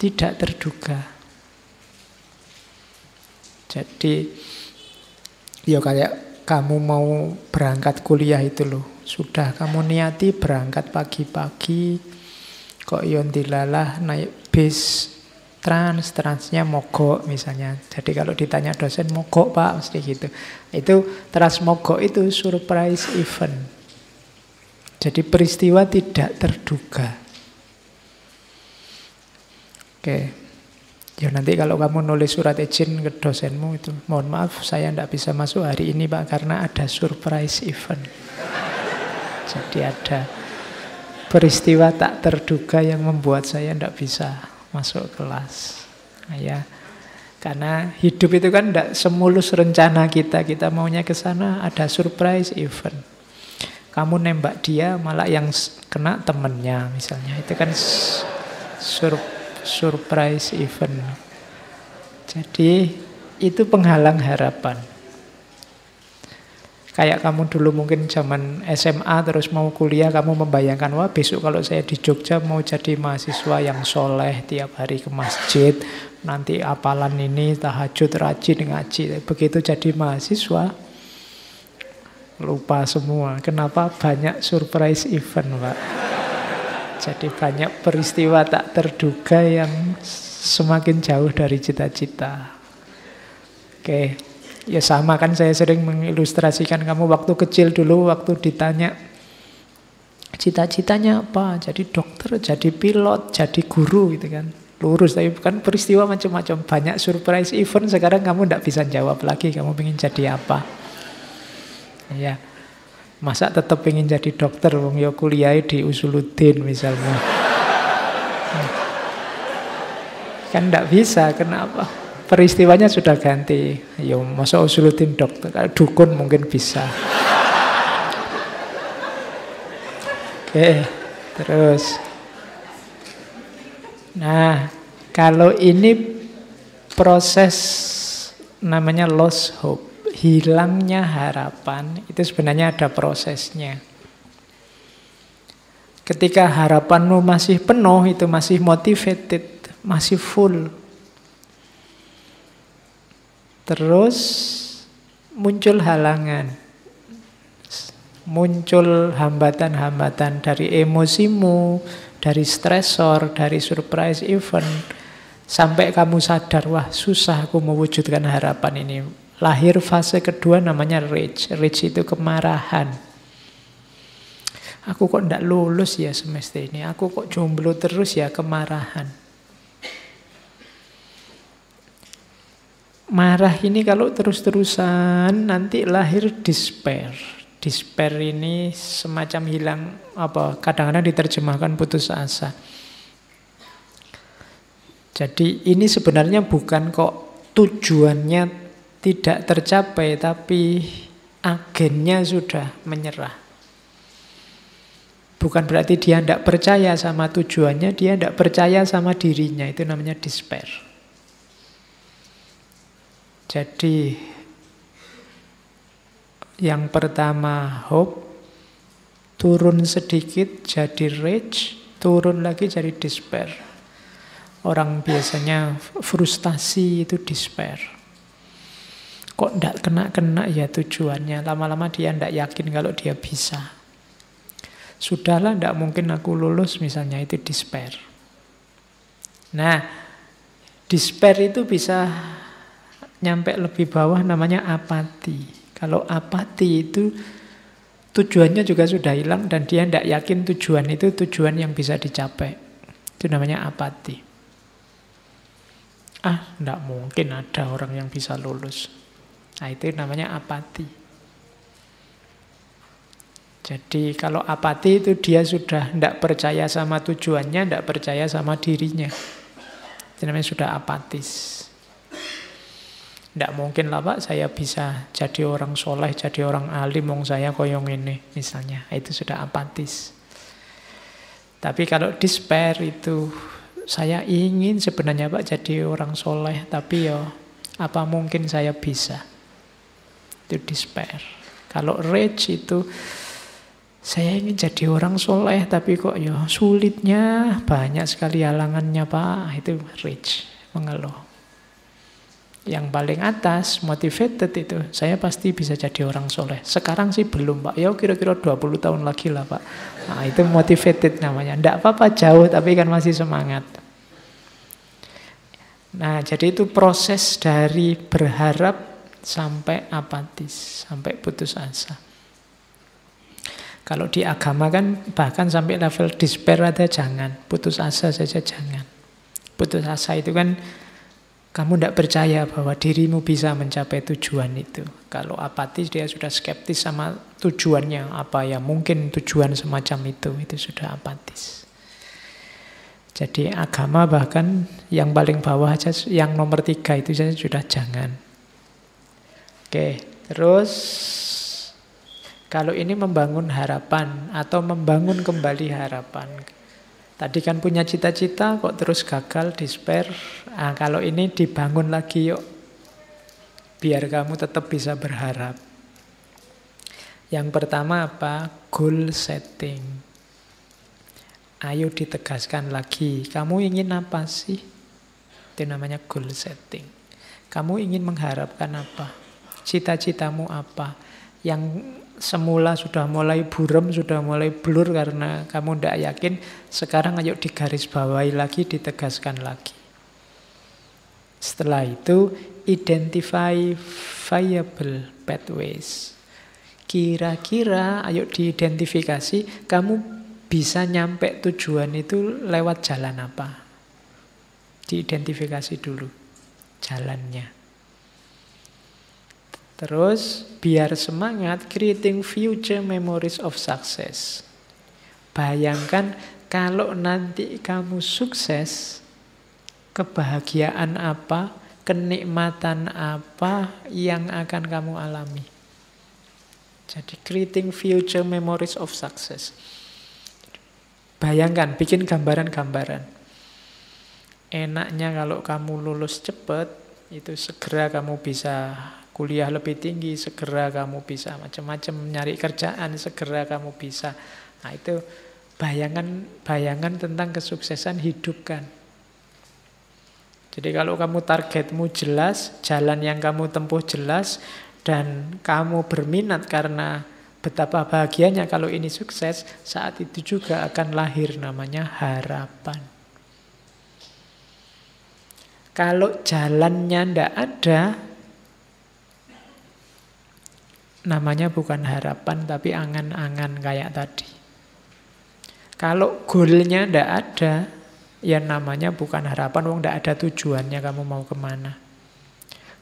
tidak terduga. Jadi ya kayak kamu mau berangkat kuliah itu loh. Sudah kamu niati berangkat pagi-pagi, kok yon dilalah naik bis transnya mogok misalnya. Jadi kalau ditanya dosen, mogok Pak, mesti gitu. Itu trans mogok itu surprise event. Jadi peristiwa tidak terduga. Oke. Ya nanti kalau kamu nulis surat izin ke dosenmu itu, mohon maaf saya tidak bisa masuk hari ini Pak karena ada surprise event. Jadi ada peristiwa tak terduga yang membuat saya tidak bisa masuk kelas. Nah, ya, karena hidup itu kan tidak semulus rencana kita. Kita maunya ke sana ada surprise event. Kamu nembak dia malah yang kena temennya misalnya. Itu kan surprise event. Jadi itu penghalang harapan. Kayak kamu dulu mungkin zaman SMA terus mau kuliah, kamu membayangkan, wah besok kalau saya di Jogja mau jadi mahasiswa yang soleh, tiap hari ke masjid, nanti apalan ini, tahajud, rajin, ngaji. Begitu jadi mahasiswa, lupa semua. Kenapa? Banyak surprise event, Pak. Jadi banyak peristiwa tak terduga yang semakin jauh dari cita-cita. Oke. Ya sama kan, saya sering mengilustrasikan kamu waktu kecil dulu, waktu ditanya cita-citanya apa, jadi dokter, jadi pilot, jadi guru gitu kan. Lurus, tapi kan peristiwa macam-macam, banyak surprise event. Sekarang kamu tidak bisa jawab lagi, kamu ingin jadi apa. Ya, masa tetap ingin jadi dokter, wong ya kuliah di Usuluddin misalnya. Kan tidak bisa, kenapa? Peristiwanya sudah ganti. Ya, masa Usuluddin dokter, dukun mungkin bisa. Oke, terus. Nah, kalau ini proses namanya lost hope, hilangnya harapan, itu sebenarnya ada prosesnya. Ketika harapanmu masih penuh, itu masih motivated, masih full. Terus muncul halangan, muncul hambatan-hambatan dari emosimu, dari stresor, dari surprise event, sampai kamu sadar, wah susah aku mewujudkan harapan ini. Lahir fase kedua namanya rage. Rage itu kemarahan. Aku kok tidak lulus ya semester ini, aku kok jomblo terus ya, kemarahan. Marah ini kalau terus-terusan nanti lahir despair. Despair ini semacam hilang, kadang-kadang diterjemahkan putus asa. Jadi ini sebenarnya bukan kok tujuannya tidak tercapai, tapi agennya sudah menyerah. Bukan berarti dia tidak percaya sama tujuannya, dia tidak percaya sama dirinya, itu namanya despair. Jadi yang pertama hope, turun sedikit jadi rage, turun lagi jadi despair. Orang biasanya frustasi itu despair. Kok tidak kena-kena ya tujuannya, lama-lama dia tidak yakin kalau dia bisa. Sudahlah, tidak mungkin aku lulus misalnya, itu despair. Nah, despair itu bisa nyampe lebih bawah, namanya apati. Kalau apati itu tujuannya juga sudah hilang dan dia tidak yakin tujuan itu tujuan yang bisa dicapai. Itu namanya apati. Tidak mungkin ada orang yang bisa lulus. Nah, itu namanya apati. Jadi kalau apati itu dia sudah tidak percaya sama tujuannya, tidak percaya sama dirinya. Itu namanya sudah apatis. Tidak mungkin lah Pak, saya bisa jadi orang soleh, jadi orang alim, wong saya koyong ini misalnya. Itu sudah apatis. Tapi kalau despair itu, saya ingin sebenarnya Pak jadi orang soleh, tapi ya apa mungkin saya bisa. Itu despair. Kalau rage itu, saya ingin jadi orang soleh, tapi kok ya sulitnya, banyak sekali halangannya Pak. Itu rage, mengeluh. yang paling atas, motivated itu, saya pasti bisa jadi orang soleh. Sekarang sih belum Pak, ya kira-kira 20 tahun lagi lah Pak. Nah itu motivated namanya. Tidak apa-apa jauh, tapi kan masih semangat. Nah jadi itu proses dari berharap sampai apatis, sampai putus asa. Kalau di agama kan bahkan sampai level despair ada jangan, putus asa saja jangan. Putus asa itu kan kamu tidak percaya bahwa dirimu bisa mencapai tujuan itu. Kalau apatis dia sudah skeptis sama tujuannya. Apa ya mungkin tujuan semacam itu sudah apatis. Jadi agama bahkan yang paling bawah aja, yang nomor 3 itu saja sudah jangan. Oke, terus kalau ini membangun harapan atau membangun kembali harapan. Tadi kan punya cita-cita kok terus gagal, despair. Nah, kalau ini dibangun lagi yuk. Biar kamu tetap bisa berharap. Yang pertama apa? Goal setting. Ayo ditegaskan lagi. Kamu ingin apa sih? Itu namanya goal setting. Kamu ingin mengharapkan apa? Cita-citamu apa? Yang semula sudah mulai buram, sudah mulai blur karena kamu tidak yakin, sekarang ayo digarisbawahi lagi, ditegaskan lagi. Setelah itu, identify viable pathways. Kira-kira, ayo diidentifikasi, kamu bisa nyampe tujuan itu lewat jalan apa? Diidentifikasi dulu jalannya. Terus biar semangat, creating future memories of success. Bayangkan kalau nanti kamu sukses, kebahagiaan apa, kenikmatan apa yang akan kamu alami. Jadi creating future memories of success. Bayangkan, bikin gambaran-gambaran. Enaknya kalau kamu lulus cepat, itu segera kamu bisa kuliah lebih tinggi, segera kamu bisa macam-macam nyari kerjaan, segera kamu bisa. Nah itu bayangan tentang kesuksesan hidupkan. Jadi kalau kamu targetmu jelas, jalan yang kamu tempuh jelas, dan kamu berminat karena betapa bahagianya kalau ini sukses, saat itu juga akan lahir namanya harapan. Kalau jalannya ndak ada, namanya bukan harapan tapi angan-angan kayak tadi. Kalau goalnya ndak ada, ya namanya bukan harapan, wong ndak ada tujuannya kamu mau kemana.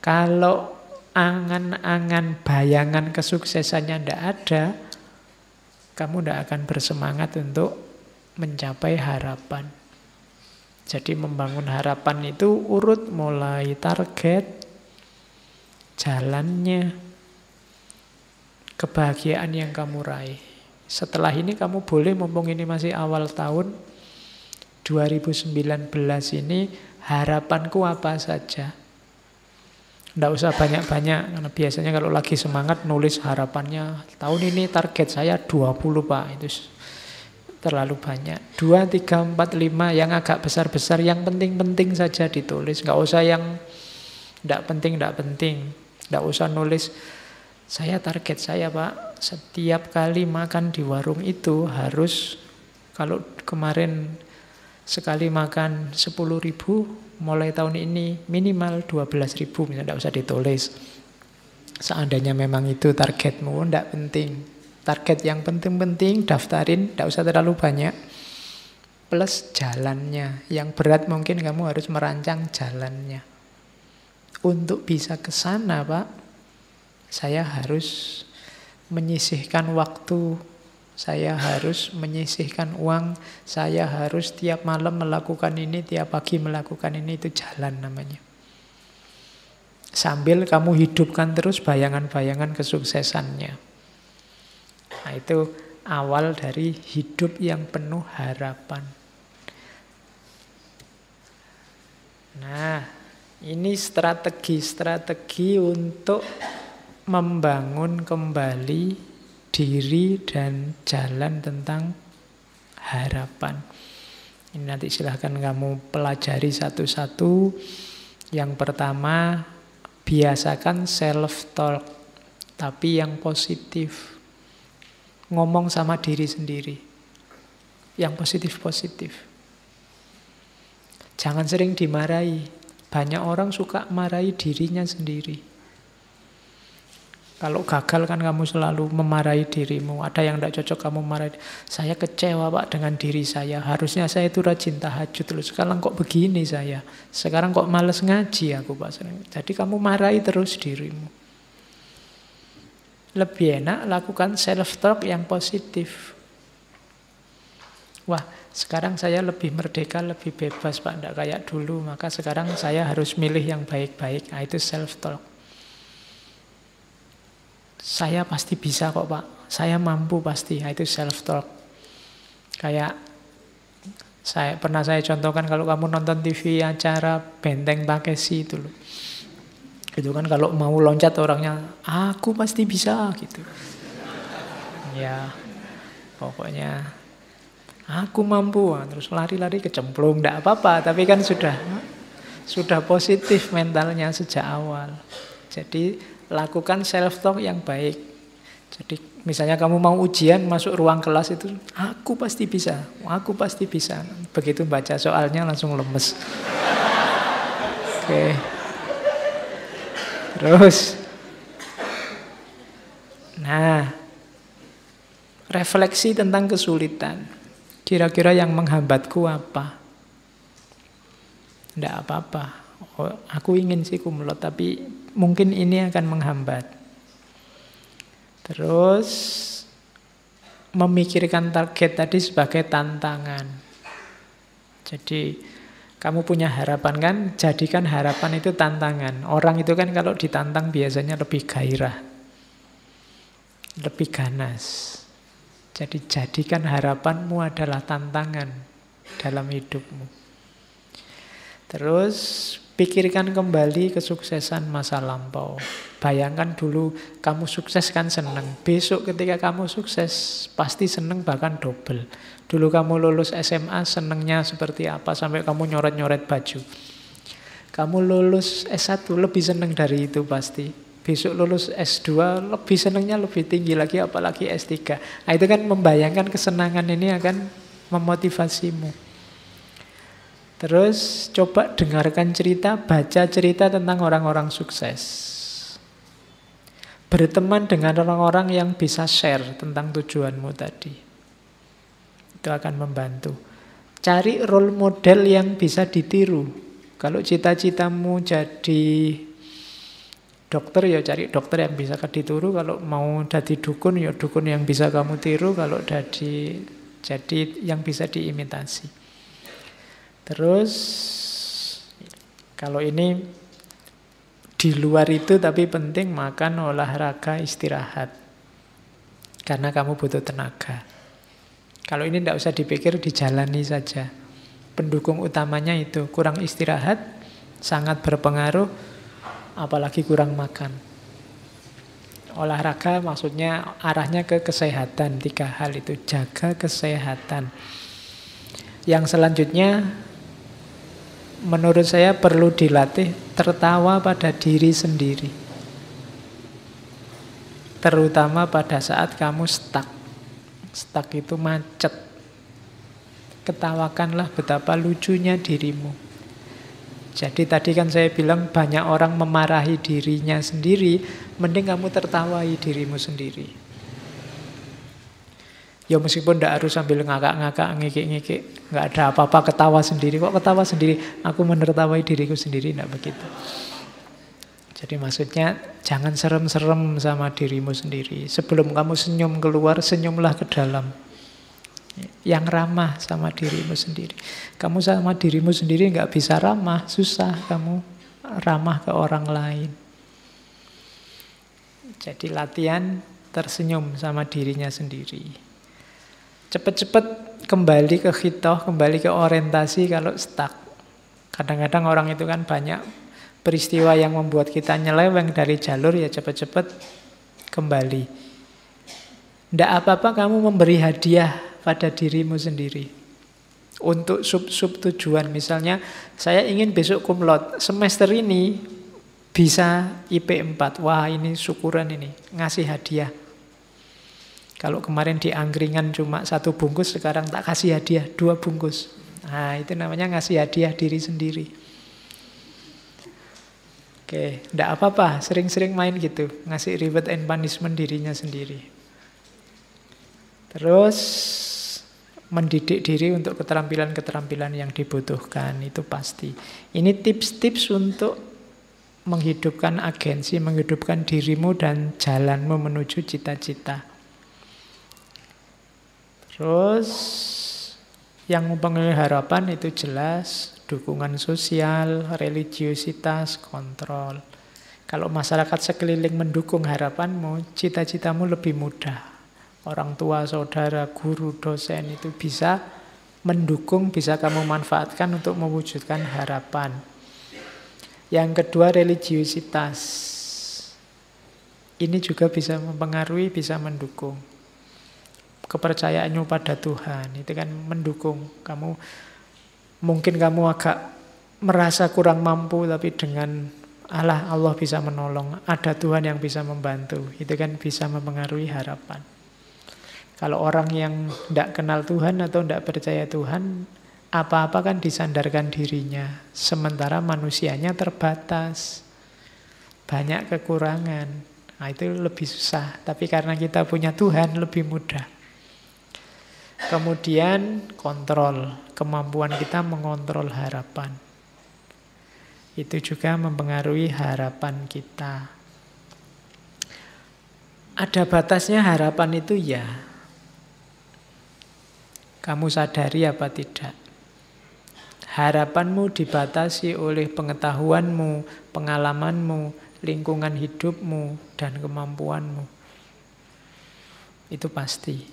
Kalau angan-angan, bayangan kesuksesannya ndak ada, kamu ndak akan bersemangat untuk mencapai harapan. Jadi membangun harapan itu urut mulai target, jalannya, kebahagiaan yang kamu raih. Setelah ini kamu boleh, mumpung ini masih awal tahun 2019 ini, harapanku apa saja. Nggak usah banyak-banyak, karena biasanya kalau lagi semangat nulis harapannya, tahun ini target saya 20 Pak, itu terlalu banyak. 2, 3, 4, 5 yang agak besar-besar, yang penting-penting saja ditulis. Nggak usah yang nggak penting. Nggak usah nulis, saya target saya Pak, setiap kali makan di warung itu harus, kalau kemarin sekali makan 10.000, mulai tahun ini minimal 12.000, misalnya, tidak usah ditulis. Seandainya memang itu targetmu, tidak penting. Target yang penting-penting daftarin, tidak usah terlalu banyak. Plus jalannya, yang berat mungkin kamu harus merancang jalannya. Untuk bisa ke sana Pak, saya harus menyisihkan waktu, saya harus menyisihkan uang, saya harus tiap malam melakukan ini, tiap pagi melakukan ini, itu jalan namanya. Sambil kamu hidupkan terus bayangan-bayangan kesuksesannya. Nah itu awal dari hidup yang penuh harapan. Nah ini strategi untuk membangun kembali diri dan jalan tentang harapan. Ini nanti silahkan kamu pelajari satu-satu. Yang pertama, Biasakan self-talk, tapi yang positif. Ngomong sama diri sendiri. Yang positif-positif. Jangan sering dimarahi. Banyak orang suka marahi dirinya sendiri. Kalau gagal kan kamu selalu memarahi dirimu. Ada yang tidak cocok kamu marahi. Saya kecewa Pak dengan diri saya. Harusnya saya itu rajin tahajud loh. Sekarang kok begini saya. Sekarang kok males ngaji aku Pak. Jadi kamu marahi terus dirimu. Lebih enak lakukan self-talk yang positif. Wah, sekarang saya lebih merdeka, lebih bebas Pak. Tidak kayak dulu. Maka sekarang saya harus milih yang baik-baik. Nah, itu self-talk. Saya pasti bisa kok Pak, saya mampu pasti, nah, itu self-talk. Kayak saya contohkan kalau kamu nonton TV acara Benteng Takeshi itu loh. Itu kan kalau mau loncat orangnya, aku pasti bisa gitu. Ya, pokoknya aku mampu, terus lari-lari kecemplung, tidak apa-apa, tapi kan sudah positif mentalnya sejak awal. Jadi lakukan self-talk yang baik. Jadi misalnya kamu mau ujian masuk ruang kelas itu, aku pasti bisa, aku pasti bisa. Begitu baca soalnya langsung lemes. Oke. Terus, nah, refleksi tentang kesulitan. Kira-kira yang menghambatku apa? Tidak apa-apa. Oh, aku ingin sih kumlot, tapi mungkin ini akan menghambat. Terus memikirkan target tadi sebagai tantangan. Jadi kamu punya harapan kan, jadikan harapan itu tantangan. Orang itu kan kalau ditantang biasanya lebih gairah, lebih ganas. Jadi jadikan harapanmu adalah tantangan dalam hidupmu. Terus pikirkan kembali kesuksesan masa lampau. Bayangkan dulu kamu sukses kan seneng. Besok ketika kamu sukses pasti seneng bahkan double. Dulu kamu lulus SMA senengnya seperti apa sampai kamu nyoret-nyoret baju. Kamu lulus S1 lebih seneng dari itu pasti. Besok lulus S2 lebih senengnya lebih tinggi lagi apalagi S3. Nah, itu kan membayangkan kesenangan ini akan memotivasimu. Terus coba dengarkan cerita, baca cerita tentang orang-orang sukses. Berteman dengan orang-orang yang bisa share tentang tujuanmu tadi. Itu akan membantu. Cari role model yang bisa ditiru. Kalau cita-citamu jadi dokter, ya cari dokter yang bisa ditiru. Kalau mau jadi dukun, ya dukun yang bisa kamu tiru. Kalau jadi yang bisa diimitasi. Terus kalau ini di luar itu tapi penting, makan, olahraga, istirahat. Karena kamu butuh tenaga. Kalau ini tidak usah dipikir, dijalani saja. Pendukung utamanya itu kurang istirahat, sangat berpengaruh, apalagi kurang makan. Olahraga maksudnya arahnya ke kesehatan, 3 hal itu, jaga kesehatan. Yang selanjutnya menurut saya perlu dilatih tertawa pada diri sendiri. Terutama pada saat kamu stuck. Stuck itu macet. Ketawakanlah betapa lucunya dirimu. Jadi tadi kan saya bilang banyak orang memarahi dirinya sendiri, mending kamu tertawai dirimu sendiri. Ya meskipun tidak harus sambil ngakak-ngakak, ngikik-ngikik. Nggak ada apa-apa, ketawa sendiri. Kok ketawa sendiri? Aku menertawai diriku sendiri, tidak begitu. Jadi maksudnya jangan serem-serem sama dirimu sendiri. Sebelum kamu senyum keluar, senyumlah ke dalam. Yang ramah sama dirimu sendiri. Kamu sama dirimu sendiri nggak bisa ramah, susah kamu ramah ke orang lain. Jadi latihan tersenyum sama dirinya sendiri. Cepat-cepat kembali ke khitoh, kembali ke orientasi kalau stuck. Kadang-kadang orang itu kan banyak peristiwa yang membuat kita nyeleweng dari jalur, ya cepat-cepat kembali. Tidak apa-apa kamu memberi hadiah pada dirimu sendiri. Untuk sub-sub tujuan, misalnya saya ingin besok kumlot. Semester ini Bisa IP 4. Wah, ini syukuran ini. Ngasih hadiah. Kalau kemarin di angkringan cuma 1 bungkus, sekarang tak kasih hadiah 2 bungkus. Nah, itu namanya ngasih hadiah diri sendiri. Oke, enggak apa-apa. Sering-sering main gitu. Ngasih reward and punishment dirinya sendiri. Terus mendidik diri untuk keterampilan-keterampilan yang dibutuhkan. Itu pasti. Ini tips-tips untuk menghidupkan agensi, menghidupkan dirimu dan jalanmu menuju cita-cita. Terus yang mempengaruhi harapan itu jelas dukungan sosial, religiositas, kontrol. Kalau masyarakat sekeliling mendukung harapanmu, cita-citamu lebih mudah. Orang tua, saudara, guru, dosen itu bisa mendukung, bisa kamu manfaatkan untuk mewujudkan harapan. Yang kedua, religiositas. Ini juga bisa mempengaruhi, bisa mendukung. Kepercayaanmu pada Tuhan itu kan mendukung kamu. Mungkin kamu agak merasa kurang mampu, tapi dengan Allah bisa menolong, ada Tuhan yang bisa membantu, itu kan bisa mempengaruhi harapan. Kalau orang yang tidak kenal Tuhan atau tidak percaya Tuhan, apa-apa kan disandarkan dirinya, sementara manusianya terbatas, banyak kekurangan. Nah, itu lebih susah, tapi karena kita punya Tuhan lebih mudah. Kemudian kontrol, kemampuan kita mengontrol harapan. Itu juga mempengaruhi harapan kita. Ada batasnya harapan itu ya. Kamu sadari apa tidak? Harapanmu dibatasi oleh pengetahuanmu, pengalamanmu, lingkungan hidupmu, dan kemampuanmu. Itu pasti.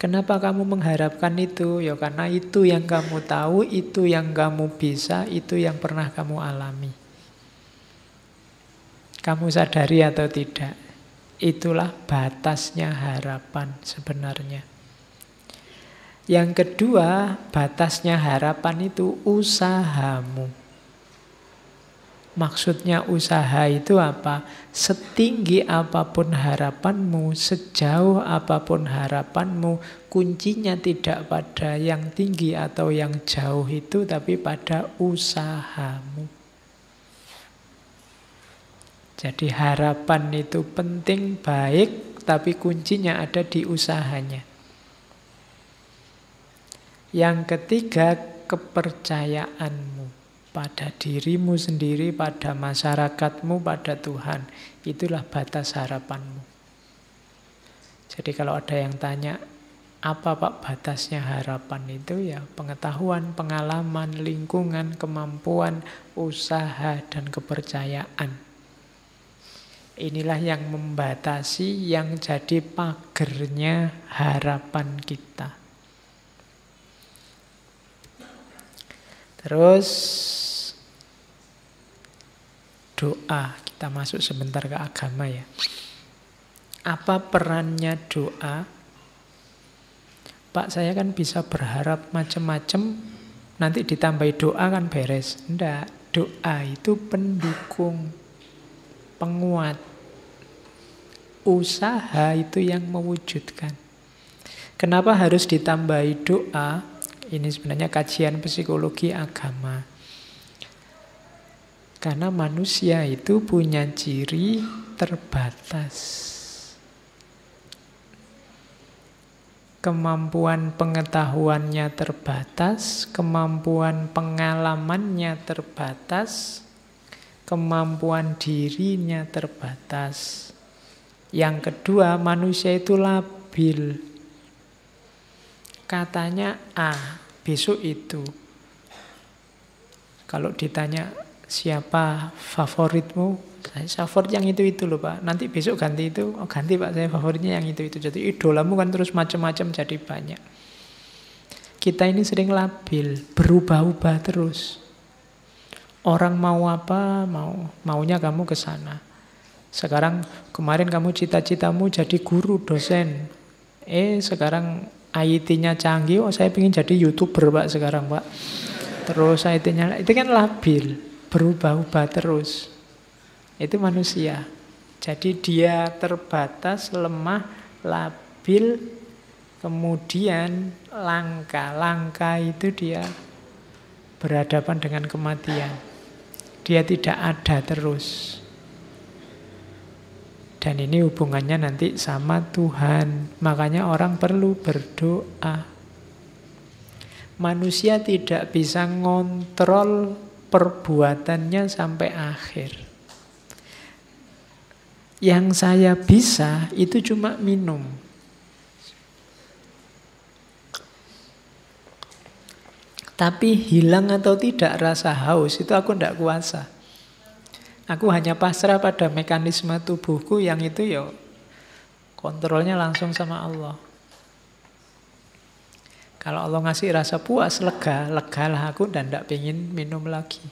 Kenapa kamu mengharapkan itu? Ya karena itu yang kamu tahu, itu yang kamu bisa, itu yang pernah kamu alami. Kamu sadari atau tidak? Itulah batasnya harapan sebenarnya. Yang kedua, batasnya harapan itu usahamu. Maksudnya usaha itu apa? Setinggi apapun harapanmu, sejauh apapun harapanmu, kuncinya tidak pada yang tinggi atau yang jauh itu, tapi pada usahamu. Jadi harapan itu penting, baik, tapi kuncinya ada di usahanya. Yang ketiga, kepercayaanmu pada dirimu sendiri, pada masyarakatmu, pada Tuhan. Itulah batas harapanmu. Jadi kalau ada yang tanya, apa Pak batasnya harapan itu? Ya pengetahuan, pengalaman, lingkungan, kemampuan, usaha, dan kepercayaan. Inilah yang membatasi, yang jadi pagernya harapan kita. Terus doa, kita masuk sebentar ke agama ya. Apa perannya doa? Pak, saya kan bisa berharap macam-macam, nanti ditambahi doa kan beres. Enggak, doa itu pendukung, penguat. Usaha itu yang mewujudkan. Kenapa harus ditambahi doa? Ini sebenarnya kajian psikologi agama. Karena manusia itu punya ciri terbatas. Kemampuan pengetahuannya terbatas, kemampuan pengalamannya terbatas, kemampuan dirinya terbatas. Yang kedua, manusia itu labil. Katanya A, besok itu. Kalau ditanya siapa favoritmu, saya favorit yang itu loh Pak. Nanti besok ganti itu, oh ganti Pak, saya favoritnya yang itu. Jadi idolamu kan terus macam-macam jadi banyak. Kita ini sering labil, berubah-ubah terus. Orang mau apa, maunya kamu ke sana. Sekarang kemarin kamu cita-citamu jadi guru, dosen. Sekarang IT-nya canggih, oh saya pengen jadi YouTuber Pak sekarang Pak. Terus IT-nya, itu kan labil, berubah-ubah terus. Itu manusia. Jadi dia terbatas, lemah, labil, kemudian langka. Langka itu dia berhadapan dengan kematian. Dia tidak ada terus. Dan ini hubungannya nanti sama Tuhan. Makanya orang perlu berdoa. Manusia tidak bisa ngontrol perbuatannya sampai akhir. Yang saya bisa itu cuma minum. Tapi hilang atau tidak rasa haus itu aku tidak kuasa. Aku hanya pasrah pada mekanisme tubuhku yang itu ya kontrolnya langsung sama Allah. Kalau Allah ngasih rasa puas, legalah aku dan tidak pengen minum lagi.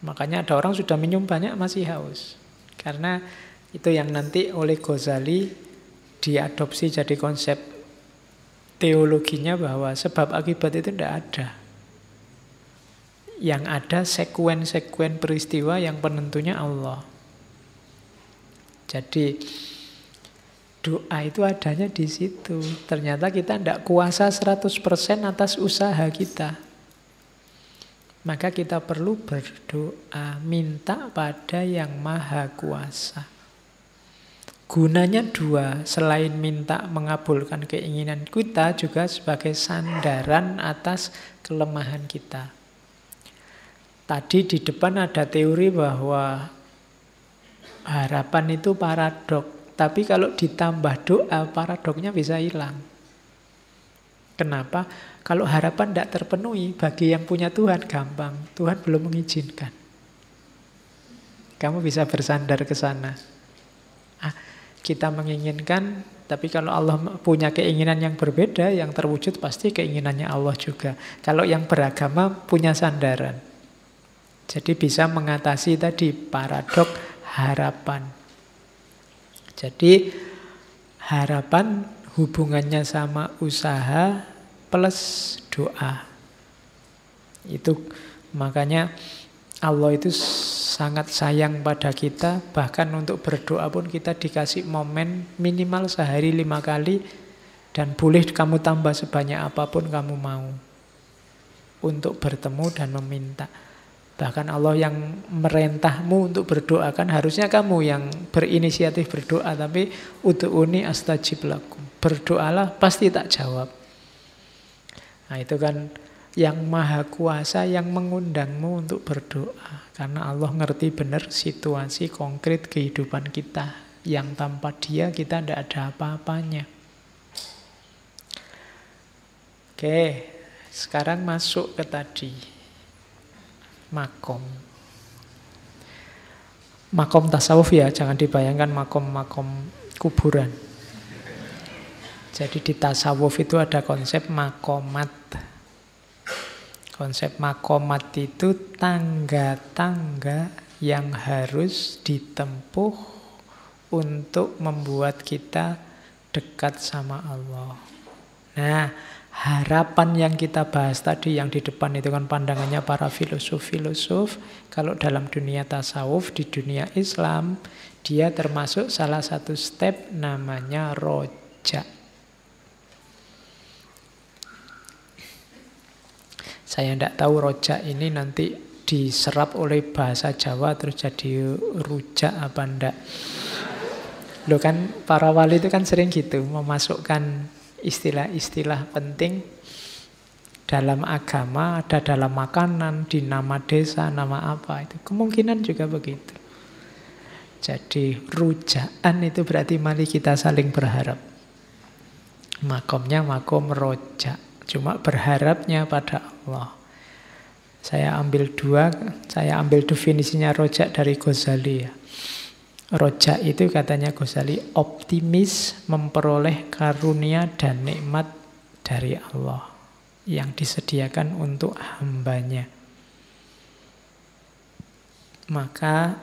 Makanya ada orang sudah minum banyak masih haus. Karena itu yang nanti oleh Ghazali diadopsi jadi konsep teologinya bahwa sebab akibat itu tidak ada. Yang ada sekuen-sekuen peristiwa yang penentunya Allah. Jadi doa itu adanya di situ. Ternyata kita tidak kuasa 100% atas usaha kita. Maka kita perlu berdoa, minta pada yang maha kuasa. Gunanya dua, selain minta mengabulkan keinginan kita, juga sebagai sandaran atas kelemahan kita. Tadi di depan ada teori bahwa harapan itu paradok. Tapi kalau ditambah doa, paradoknya bisa hilang. Kenapa? Kalau harapan tidak terpenuhi, bagi yang punya Tuhan gampang. Tuhan belum mengizinkan. Kamu bisa bersandar ke sana. Kita menginginkan, tapi kalau Allah punya keinginan yang berbeda, yang terwujud pasti keinginannya Allah juga. Kalau yang beragama punya sandaran. Jadi bisa mengatasi tadi paradok harapan. Jadi harapan hubungannya sama usaha plus doa. Itu makanya Allah itu sangat sayang pada kita. Bahkan untuk berdoa pun kita dikasih momen minimal sehari 5 kali. Dan boleh kamu tambah sebanyak apapun kamu mau. Untuk bertemu dan meminta. Bahkan Allah yang merentahmu untuk berdoa, kan harusnya kamu yang berinisiatif berdoa, tapi ud'uni astajib lakum. Berdoalah pasti tak jawab. Nah itu kan yang maha kuasa yang mengundangmu untuk berdoa. Karena Allah ngerti benar situasi konkret kehidupan kita. Yang tanpa dia kita tidak ada apa-apanya. Oke, sekarang masuk ke tadi. Makom. Makom tasawuf ya, jangan dibayangkan makom-makom kuburan. Jadi di tasawuf itu ada konsep makomat. Konsep makomat itu tangga-tangga yang harus ditempuh untuk membuat kita dekat sama Allah. Nah, harapan yang kita bahas tadi yang di depan itu kan pandangannya para filosof-filosof. Kalau dalam dunia tasawuf, di dunia Islam, dia termasuk salah satu step namanya roja. Saya tidak tahu roja ini nanti diserap oleh bahasa Jawa terus jadi rujak apa enggak. Loh kan para wali itu kan sering gitu memasukkan istilah-istilah penting dalam agama, ada dalam makanan, di nama desa, nama apa itu. Kemungkinan juga begitu. Jadi rujaan itu berarti mari kita saling berharap. Makomnya makom rojak. Cuma berharapnya pada Allah. Saya ambil definisinya rojak dari Ghazali ya. Rojak itu katanya Ghazali optimis memperoleh karunia dan nikmat dari Allah yang disediakan untuk hambanya. Maka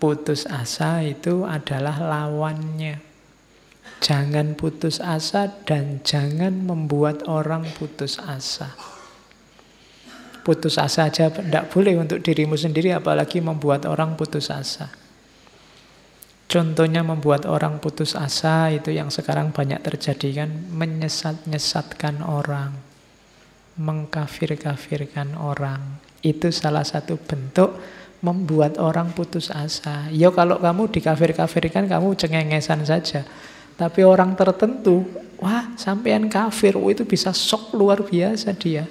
putus asa itu adalah lawannya. Jangan putus asa dan jangan membuat orang putus asa. Putus asa aja tidak boleh untuk dirimu sendiri, apalagi membuat orang putus asa. Contohnya membuat orang putus asa itu yang sekarang banyak terjadi kan, menyesat-nyesatkan orang, mengkafir-kafirkan orang. Itu salah satu bentuk membuat orang putus asa. Ya kalau kamu dikafir-kafirkan kamu cengengesan saja. Tapi orang tertentu, wah sampean kafir, itu bisa shock luar biasa dia.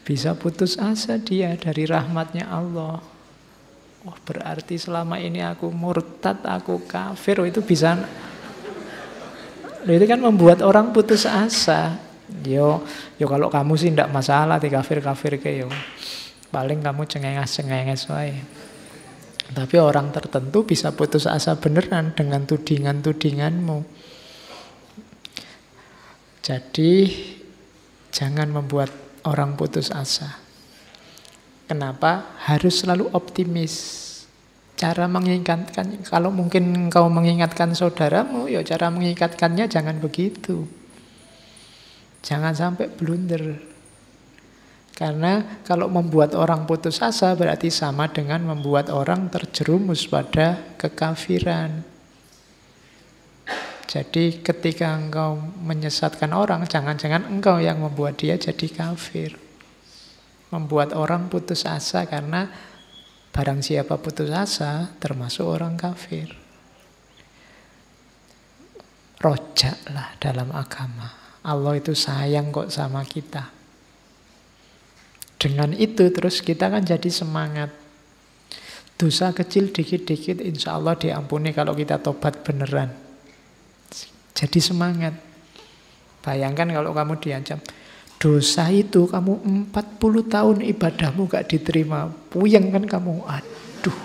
Bisa putus asa dia dari rahmatnya Allah. Wah berarti selama ini aku murtad, aku kafir, itu bisa. Itu kan membuat orang putus asa. Yo kalau kamu sih tidak masalah dikafir-kafir ke yo. Paling kamu cengenges-cengenges wae. Tapi orang tertentu bisa putus asa beneran dengan tudingan-tudinganmu. Jadi jangan membuat orang putus asa. Kenapa? Harus selalu optimis. Cara mengingatkan, kalau mungkin kau mengingatkan saudaramu, ya cara mengingatkannya jangan begitu. Jangan sampai blunder. Karena kalau membuat orang putus asa berarti sama dengan membuat orang terjerumus pada kekafiran. Jadi ketika engkau menyesatkan orang, jangan-jangan engkau yang membuat dia jadi kafir. Membuat orang putus asa karena barang siapa putus asa termasuk orang kafir. Rojaklah dalam agama. Allah itu sayang kok sama kita. Dengan itu terus kita kan jadi semangat. Dosa kecil dikit-dikit insya Allah diampuni kalau kita tobat beneran. Jadi semangat. Bayangkan kalau kamu diancam, dosa itu kamu 40 tahun ibadahmu gak diterima. Puyeng kan kamu, aduh.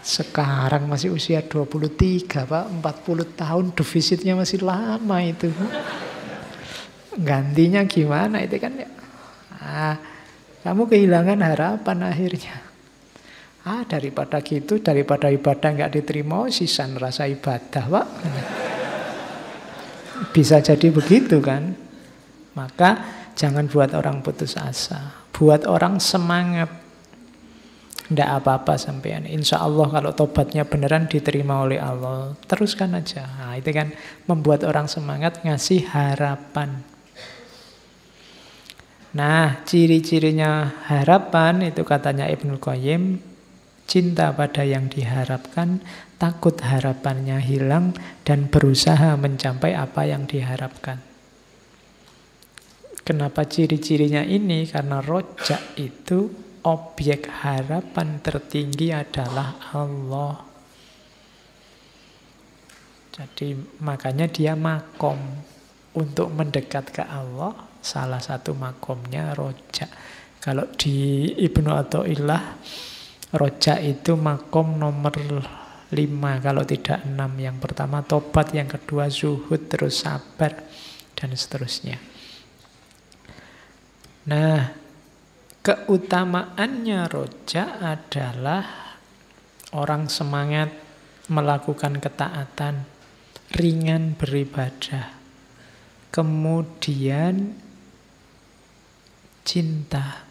Sekarang masih usia 23 Pak, 40 tahun defisitnya masih lama itu. Gantinya gimana itu kan ya. Kamu kehilangan harapan akhirnya. Daripada gitu, daripada ibadah nggak diterima, sisa rasa ibadah, Pak. Bisa jadi begitu kan? Maka jangan buat orang putus asa. Buat orang semangat. Nggak apa-apa sampean. Insya Allah kalau tobatnya beneran diterima oleh Allah, teruskan aja. Itu kan membuat orang semangat, ngasih harapan. Nah, ciri-cirinya harapan itu katanya Ibnul Qayyim, cinta pada yang diharapkan, takut harapannya hilang, dan berusaha mencapai apa yang diharapkan. Kenapa ciri-cirinya ini? Karena rojak itu objek harapan tertinggi adalah Allah. Jadi makanya dia makom untuk mendekat ke Allah. Salah satu makomnya rojak. Kalau di Ibnu Athaillah, rojak itu makom nomor 5, kalau tidak 6. Yang pertama tobat, yang kedua zuhud, terus sabar, dan seterusnya. Nah, keutamaannya rojak adalah orang semangat melakukan ketaatan, ringan beribadah, kemudian cinta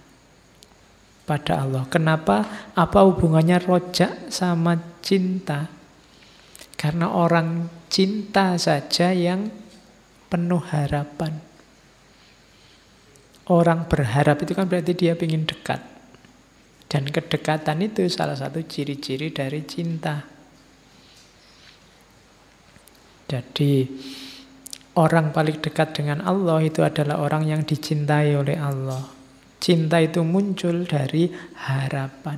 pada Allah. Kenapa? Apa hubungannya rojak sama cinta? Karena orang cinta saja yang penuh harapan. Orang berharap itu kan berarti dia ingin dekat. Dan kedekatan itu salah satu ciri-ciri dari cinta. Jadi orang paling dekat dengan Allah itu adalah orang yang dicintai oleh Allah. Cinta itu muncul dari harapan.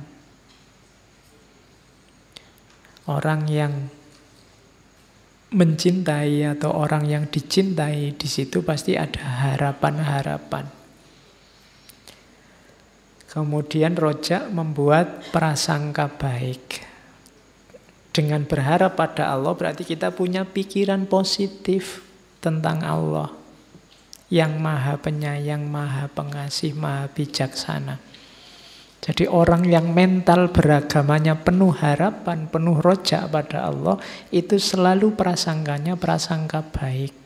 Orang yang mencintai atau orang yang dicintai, di situ pasti ada harapan-harapan. Kemudian rojak membuat prasangka baik. Dengan berharap pada Allah berarti kita punya pikiran positif tentang Allah yang maha penyayang, maha pengasih, maha bijaksana. Jadi orang yang mental beragamanya penuh harapan, penuh rojak pada Allah, itu selalu prasangkanya prasangka baik.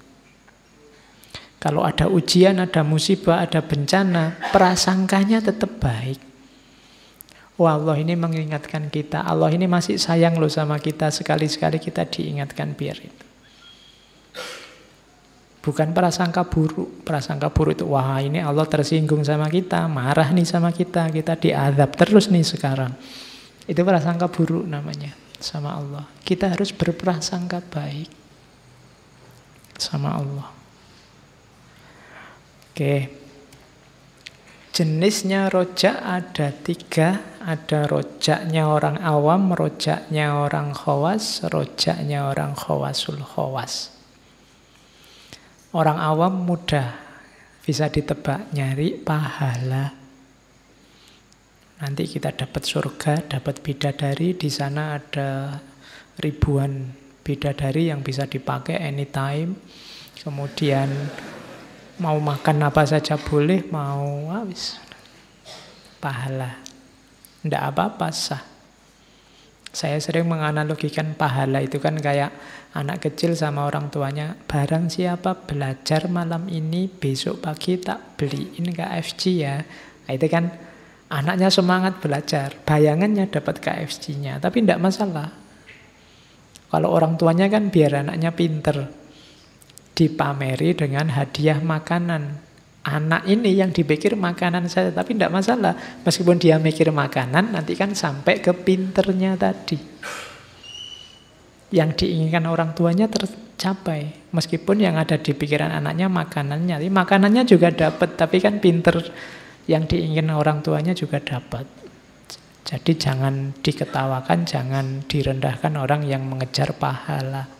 Kalau ada ujian, ada musibah, ada bencana, prasangkanya tetap baik. Wah, Allah ini mengingatkan kita, Allah ini masih sayang loh sama kita, sekali-sekali kita diingatkan biar itu. Bukan prasangka buruk. Prasangka buruk itu, wah ini Allah tersinggung sama kita, marah nih sama kita diazab terus nih sekarang. Itu prasangka buruk namanya sama Allah. Kita harus berprasangka baik sama Allah. Oke. Jenisnya rojak ada 3. Ada rojaknya orang awam, rojaknya orang khawas, rojaknya orang khawasul khawas. Orang awam mudah bisa ditebak, nyari pahala. Nanti kita dapat surga, dapat bidadari, di sana ada ribuan bidadari yang bisa dipakai anytime. Kemudian mau makan apa saja boleh, mau habis pahala. Tidak apa-apa, sah. Saya sering menganalogikan pahala itu kan kayak anak kecil sama orang tuanya. Barang siapa belajar malam ini, besok pagi tak beliin KFC ya. Nah, itu kan anaknya semangat belajar. Bayangannya dapat KFC-nya. Tapi tidak masalah. Kalau orang tuanya kan biar anaknya pinter, dipameri dengan hadiah makanan. Anak ini yang dipikir makanan saja, tapi tidak masalah. Meskipun dia mikir makanan, nanti kan sampai ke pinternya tadi. Yang diinginkan orang tuanya tercapai. Meskipun yang ada di pikiran anaknya makanannya. Tapi makanannya juga dapat, tapi kan pinter yang diinginkan orang tuanya juga dapat. Jadi jangan diketawakan, jangan direndahkan orang yang mengejar pahala.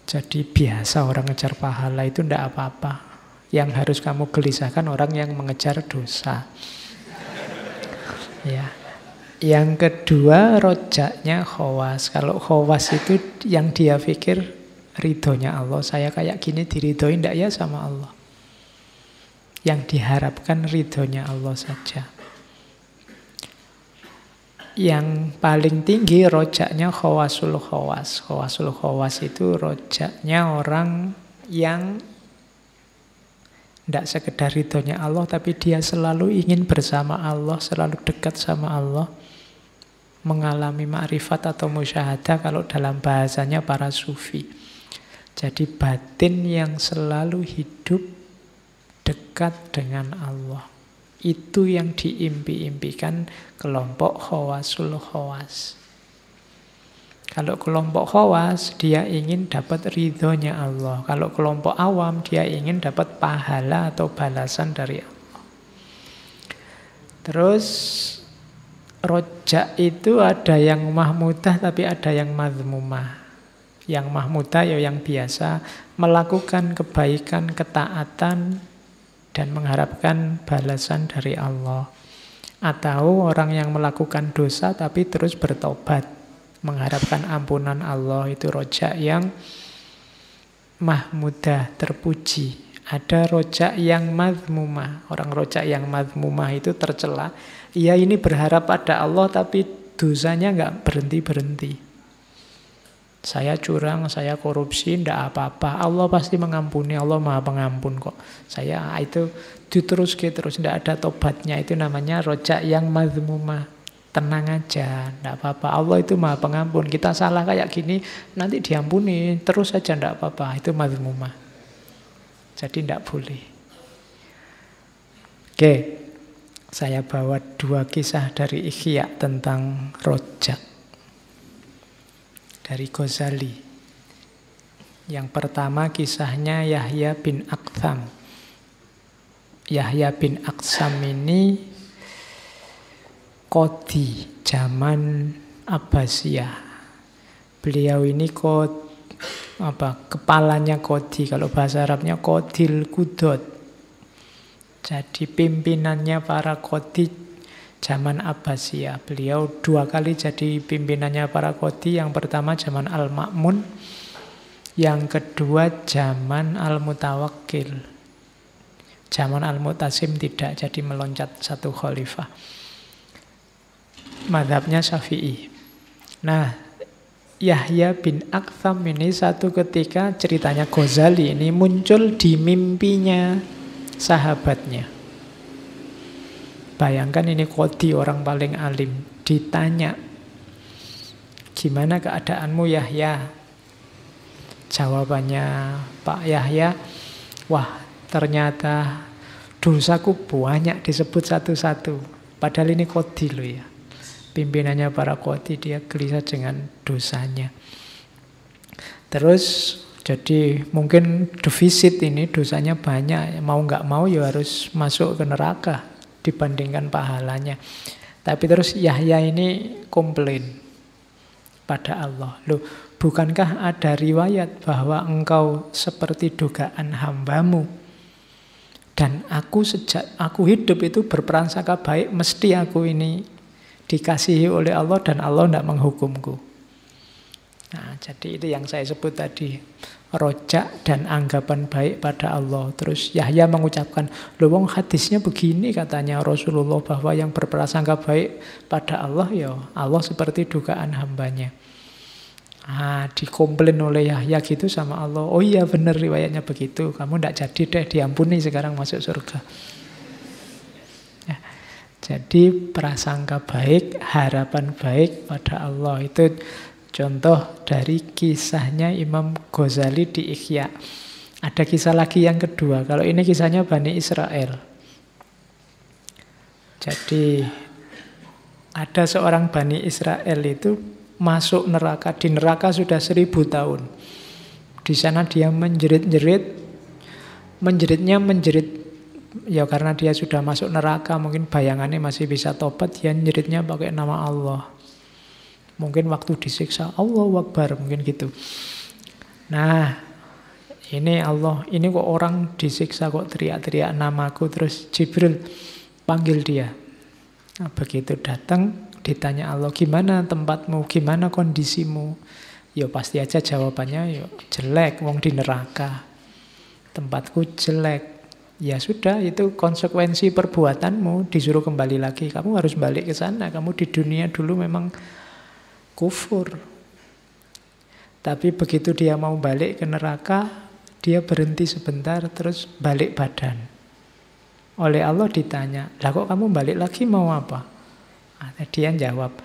Jadi biasa orang ngejar pahala itu tidak apa-apa. Yang harus kamu gelisahkan orang yang mengejar dosa. Ya. Yang kedua rojaknya khawas. Kalau khawas itu yang dia pikir ridhonya Allah. Saya kayak gini diridhoi tidak ya sama Allah. Yang diharapkan ridhonya Allah saja. Yang paling tinggi rojaknya khawasul khawas. Khawasul khawas itu rojaknya orang yang tidak sekedar ridhonya Allah, tapi dia selalu ingin bersama Allah, selalu dekat sama Allah, mengalami ma'rifat atau musyahadah kalau dalam bahasanya para sufi. Jadi batin yang selalu hidup dekat dengan Allah. Itu yang diimpi-impikan kelompok khawasul khawas. Kalau kelompok khawas, dia ingin dapat ridhonya Allah. Kalau kelompok awam, dia ingin dapat pahala atau balasan dari Allah. Terus, rojak itu ada yang mahmudah, tapi ada yang mazmumah. Yang mahmudah ya yang biasa, melakukan kebaikan, ketaatan, dan mengharapkan balasan dari Allah. Atau orang yang melakukan dosa tapi terus bertobat, mengharapkan ampunan Allah, itu rojak yang mahmudah, terpuji. Ada rojak yang mazmumah. Orang rojak yang mazmumah itu tercela. Ia ini berharap pada Allah tapi dosanya nggak berhenti-berhenti. Saya curang, saya korupsi, tidak apa-apa. Allah pasti mengampuni, Allah maha pengampun kok. Saya itu terus, tidak ada tobatnya. Itu namanya rojak yang mazmumah. Tenang aja, tidak apa-apa. Allah itu maha pengampun. Kita salah kayak gini, nanti diampuni. Terus saja, tidak apa-apa. Itu mazmumah. Jadi tidak boleh. Oke, saya bawa 2 kisah dari Ihya tentang rojak. Dari Ghazali. Yang pertama kisahnya Yahya bin Aktham. Yahya bin Aktham ini qadhi zaman Abbasiyah. Beliau ini kepalanya qadhi, kalau bahasa Arabnya qadhil qudot. Jadi pimpinannya para qadhi zaman Abbasiyah. Beliau 2 kali jadi pimpinannya para qadhi. Yang pertama zaman Al-Ma'mun, yang kedua zaman Al-Mutawakkil. Zaman Al-Mutasim tidak, jadi meloncat 1 khalifah. Mazhabnya Syafi'i. Nah, Yahya bin Aktham ini satu ketika ceritanya Ghazali ini muncul di mimpinya sahabatnya. Bayangkan ini Qadhi, orang paling alim, ditanya, gimana keadaanmu Yahya? Jawabannya Pak Yahya, wah ternyata dosaku banyak disebut satu-satu. Padahal ini Qadhi loh ya. Pimpinannya para Qadhi, dia gelisah dengan dosanya. Terus jadi mungkin defisit ini, dosanya banyak. Mau nggak mau ya harus masuk ke neraka dibandingkan pahalanya. Tapi terus Yahya ini komplain pada Allah. Loh, bukankah ada riwayat bahwa engkau seperti dugaan hambamu? Dan aku sejak aku hidup itu berprasangka baik, mesti aku ini dikasihi oleh Allah dan Allah tidak menghukumku. Nah, jadi itu yang saya sebut tadi, rojak dan anggapan baik pada Allah. Terus Yahya mengucapkan, loh wong hadisnya begini katanya Rasulullah, bahwa yang berprasangka baik pada Allah, ya Allah seperti dugaan hambanya. Dikomplain oleh Yahya gitu sama Allah. Oh iya benar riwayatnya begitu. Kamu tidak jadi deh, diampuni sekarang masuk surga. Ya, jadi prasangka baik, harapan baik pada Allah. Itu contoh dari kisahnya Imam Ghazali di Ihya. Ada kisah lagi yang kedua. Kalau ini kisahnya Bani Israel. Jadi ada seorang Bani Israel itu masuk neraka, di neraka sudah 1000 tahun. Di sana dia menjerit-jerit, menjeritnya ya karena dia sudah masuk neraka, mungkin bayangannya masih bisa tobat, dia menjeritnya pakai nama Allah. Mungkin waktu disiksa, Allahu Akbar, mungkin gitu. Nah, ini Allah, ini kok orang disiksa kok teriak-teriak namaku, terus Jibril panggil dia. Nah, begitu datang, ditanya Allah, gimana tempatmu, gimana kondisimu? Ya pasti aja jawabannya, ya jelek, wong di neraka. Tempatku jelek. Ya sudah, itu konsekuensi perbuatanmu, disuruh kembali lagi. Kamu harus balik ke sana, kamu di dunia dulu memang kufur. Tapi begitu dia mau balik ke neraka, dia berhenti sebentar, terus balik badan. Oleh Allah ditanya, lah kok kamu balik lagi mau apa? Dia jawab,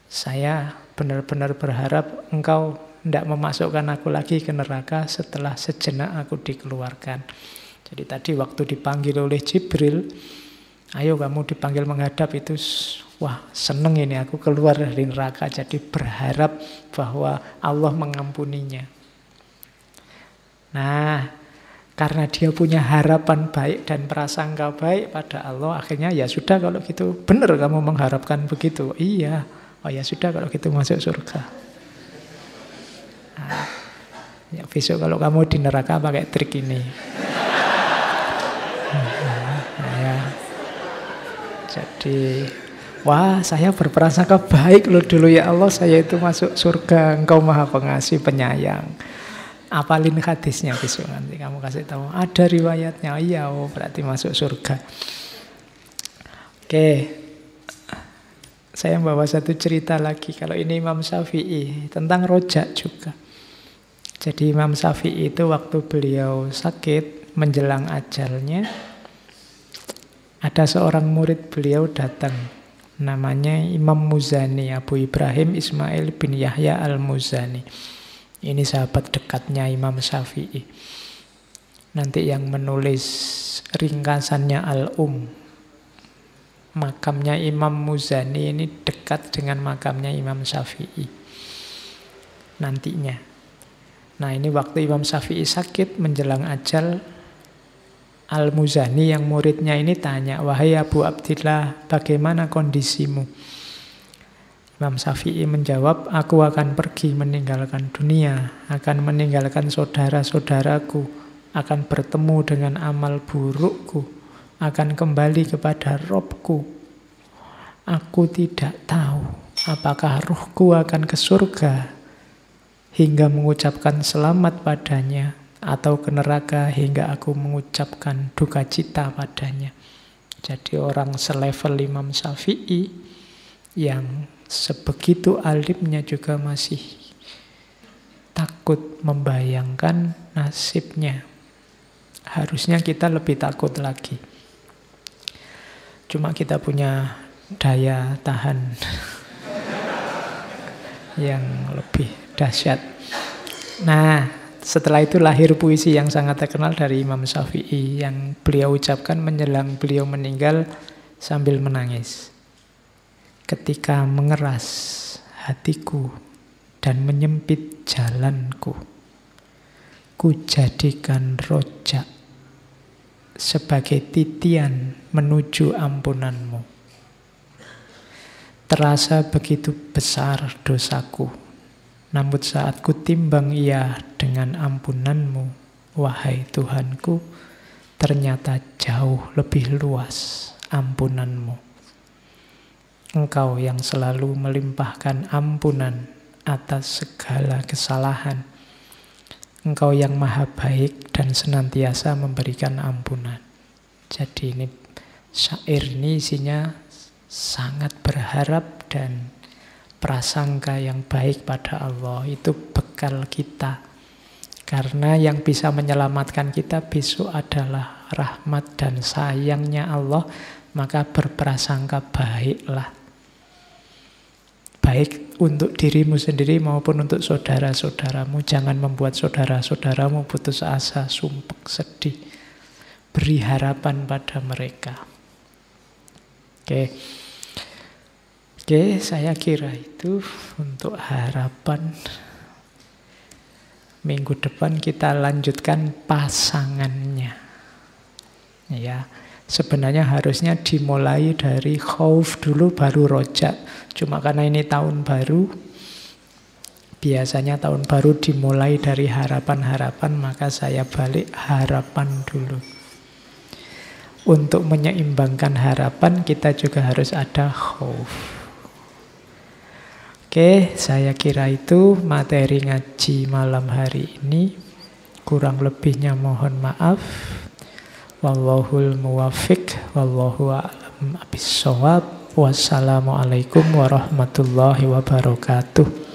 saya benar-benar berharap engkau tidak memasukkan aku lagi ke neraka setelah sejenak aku dikeluarkan. Jadi tadi waktu dipanggil oleh Jibril, ayo kamu dipanggil menghadap, itu wah seneng ini aku keluar dari neraka, jadi berharap bahwa Allah mengampuninya. Nah, karena dia punya harapan baik dan prasangka baik pada Allah, akhirnya ya sudah kalau gitu, benar kamu mengharapkan begitu. Iya, oh ya sudah kalau gitu masuk surga. Nah, ya besok kalau kamu di neraka pakai trik ini. Nah, ya. Jadi, wah saya berprasangka baik loh dulu ya Allah, saya itu masuk surga, Engkau Maha Pengasih Penyayang. Apalin hadisnya besok nanti kamu kasih tahu. Ada riwayatnya, iya, oh berarti masuk surga. Oke, saya bawa satu cerita lagi. Kalau ini Imam Syafi'i, tentang rojak juga. Jadi Imam Syafi'i itu waktu beliau sakit, menjelang ajalnya, ada seorang murid beliau datang. Namanya Imam Muzani, Abu Ibrahim Ismail bin Yahya al-Muzani. Ini sahabat dekatnya Imam Syafi'i. Nanti yang menulis ringkasannya Al-Um. Makamnya Imam Muzani ini dekat dengan makamnya Imam Syafi'i. Nantinya. Nah ini waktu Imam Syafi'i sakit menjelang ajal, Al-Muzani yang muridnya ini tanya, wahai Abu Abdillah, bagaimana kondisimu? Imam Syafi'i menjawab, aku akan pergi meninggalkan dunia, akan meninggalkan saudara-saudaraku, akan bertemu dengan amal burukku, akan kembali kepada Robku. Aku tidak tahu apakah ruhku akan ke surga hingga mengucapkan selamat padanya, atau ke neraka hingga aku mengucapkan duka cita padanya. Jadi orang selevel Imam Syafi'i yang sebegitu alimnya juga masih takut membayangkan nasibnya. Harusnya kita lebih takut lagi. Cuma kita punya daya tahan yang lebih dahsyat. Nah, setelah itu lahir puisi yang sangat terkenal dari Imam Syafi'i yang beliau ucapkan menjelang beliau meninggal sambil menangis. Ketika mengeras hatiku dan menyempit jalanku, ku jadikan rojak sebagai titian menuju ampunanmu. Terasa begitu besar dosaku, namun saat ku timbang ia dengan ampunanmu, wahai Tuhanku, ternyata jauh lebih luas ampunanmu. Engkau yang selalu melimpahkan ampunan atas segala kesalahan. Engkau yang maha baik dan senantiasa memberikan ampunan. Jadi ini syair ini isinya sangat berharap dan prasangka yang baik pada Allah. Itu bekal kita. Karena yang bisa menyelamatkan kita besok adalah rahmat dan sayangnya Allah. Maka berprasangka baiklah. Baik untuk dirimu sendiri maupun untuk saudara-saudaramu. Jangan membuat saudara-saudaramu putus asa, sumpek, sedih. Beri harapan pada mereka. Oke, saya kira itu untuk harapan. Minggu depan kita lanjutkan pasangannya. Ya, sebenarnya harusnya dimulai dari khauf dulu baru rojak. Cuma karena ini tahun baru, biasanya tahun baru dimulai dari harapan-harapan, maka saya balik harapan dulu. Untuk menyeimbangkan harapan, kita juga harus ada khauf. Oke, saya kira itu materi ngaji malam hari ini. Kurang lebihnya mohon maaf. Wallahul muwaffiq, wallahu a'lam bishawab. Wassalamualaikum warahmatullahi wabarakatuh.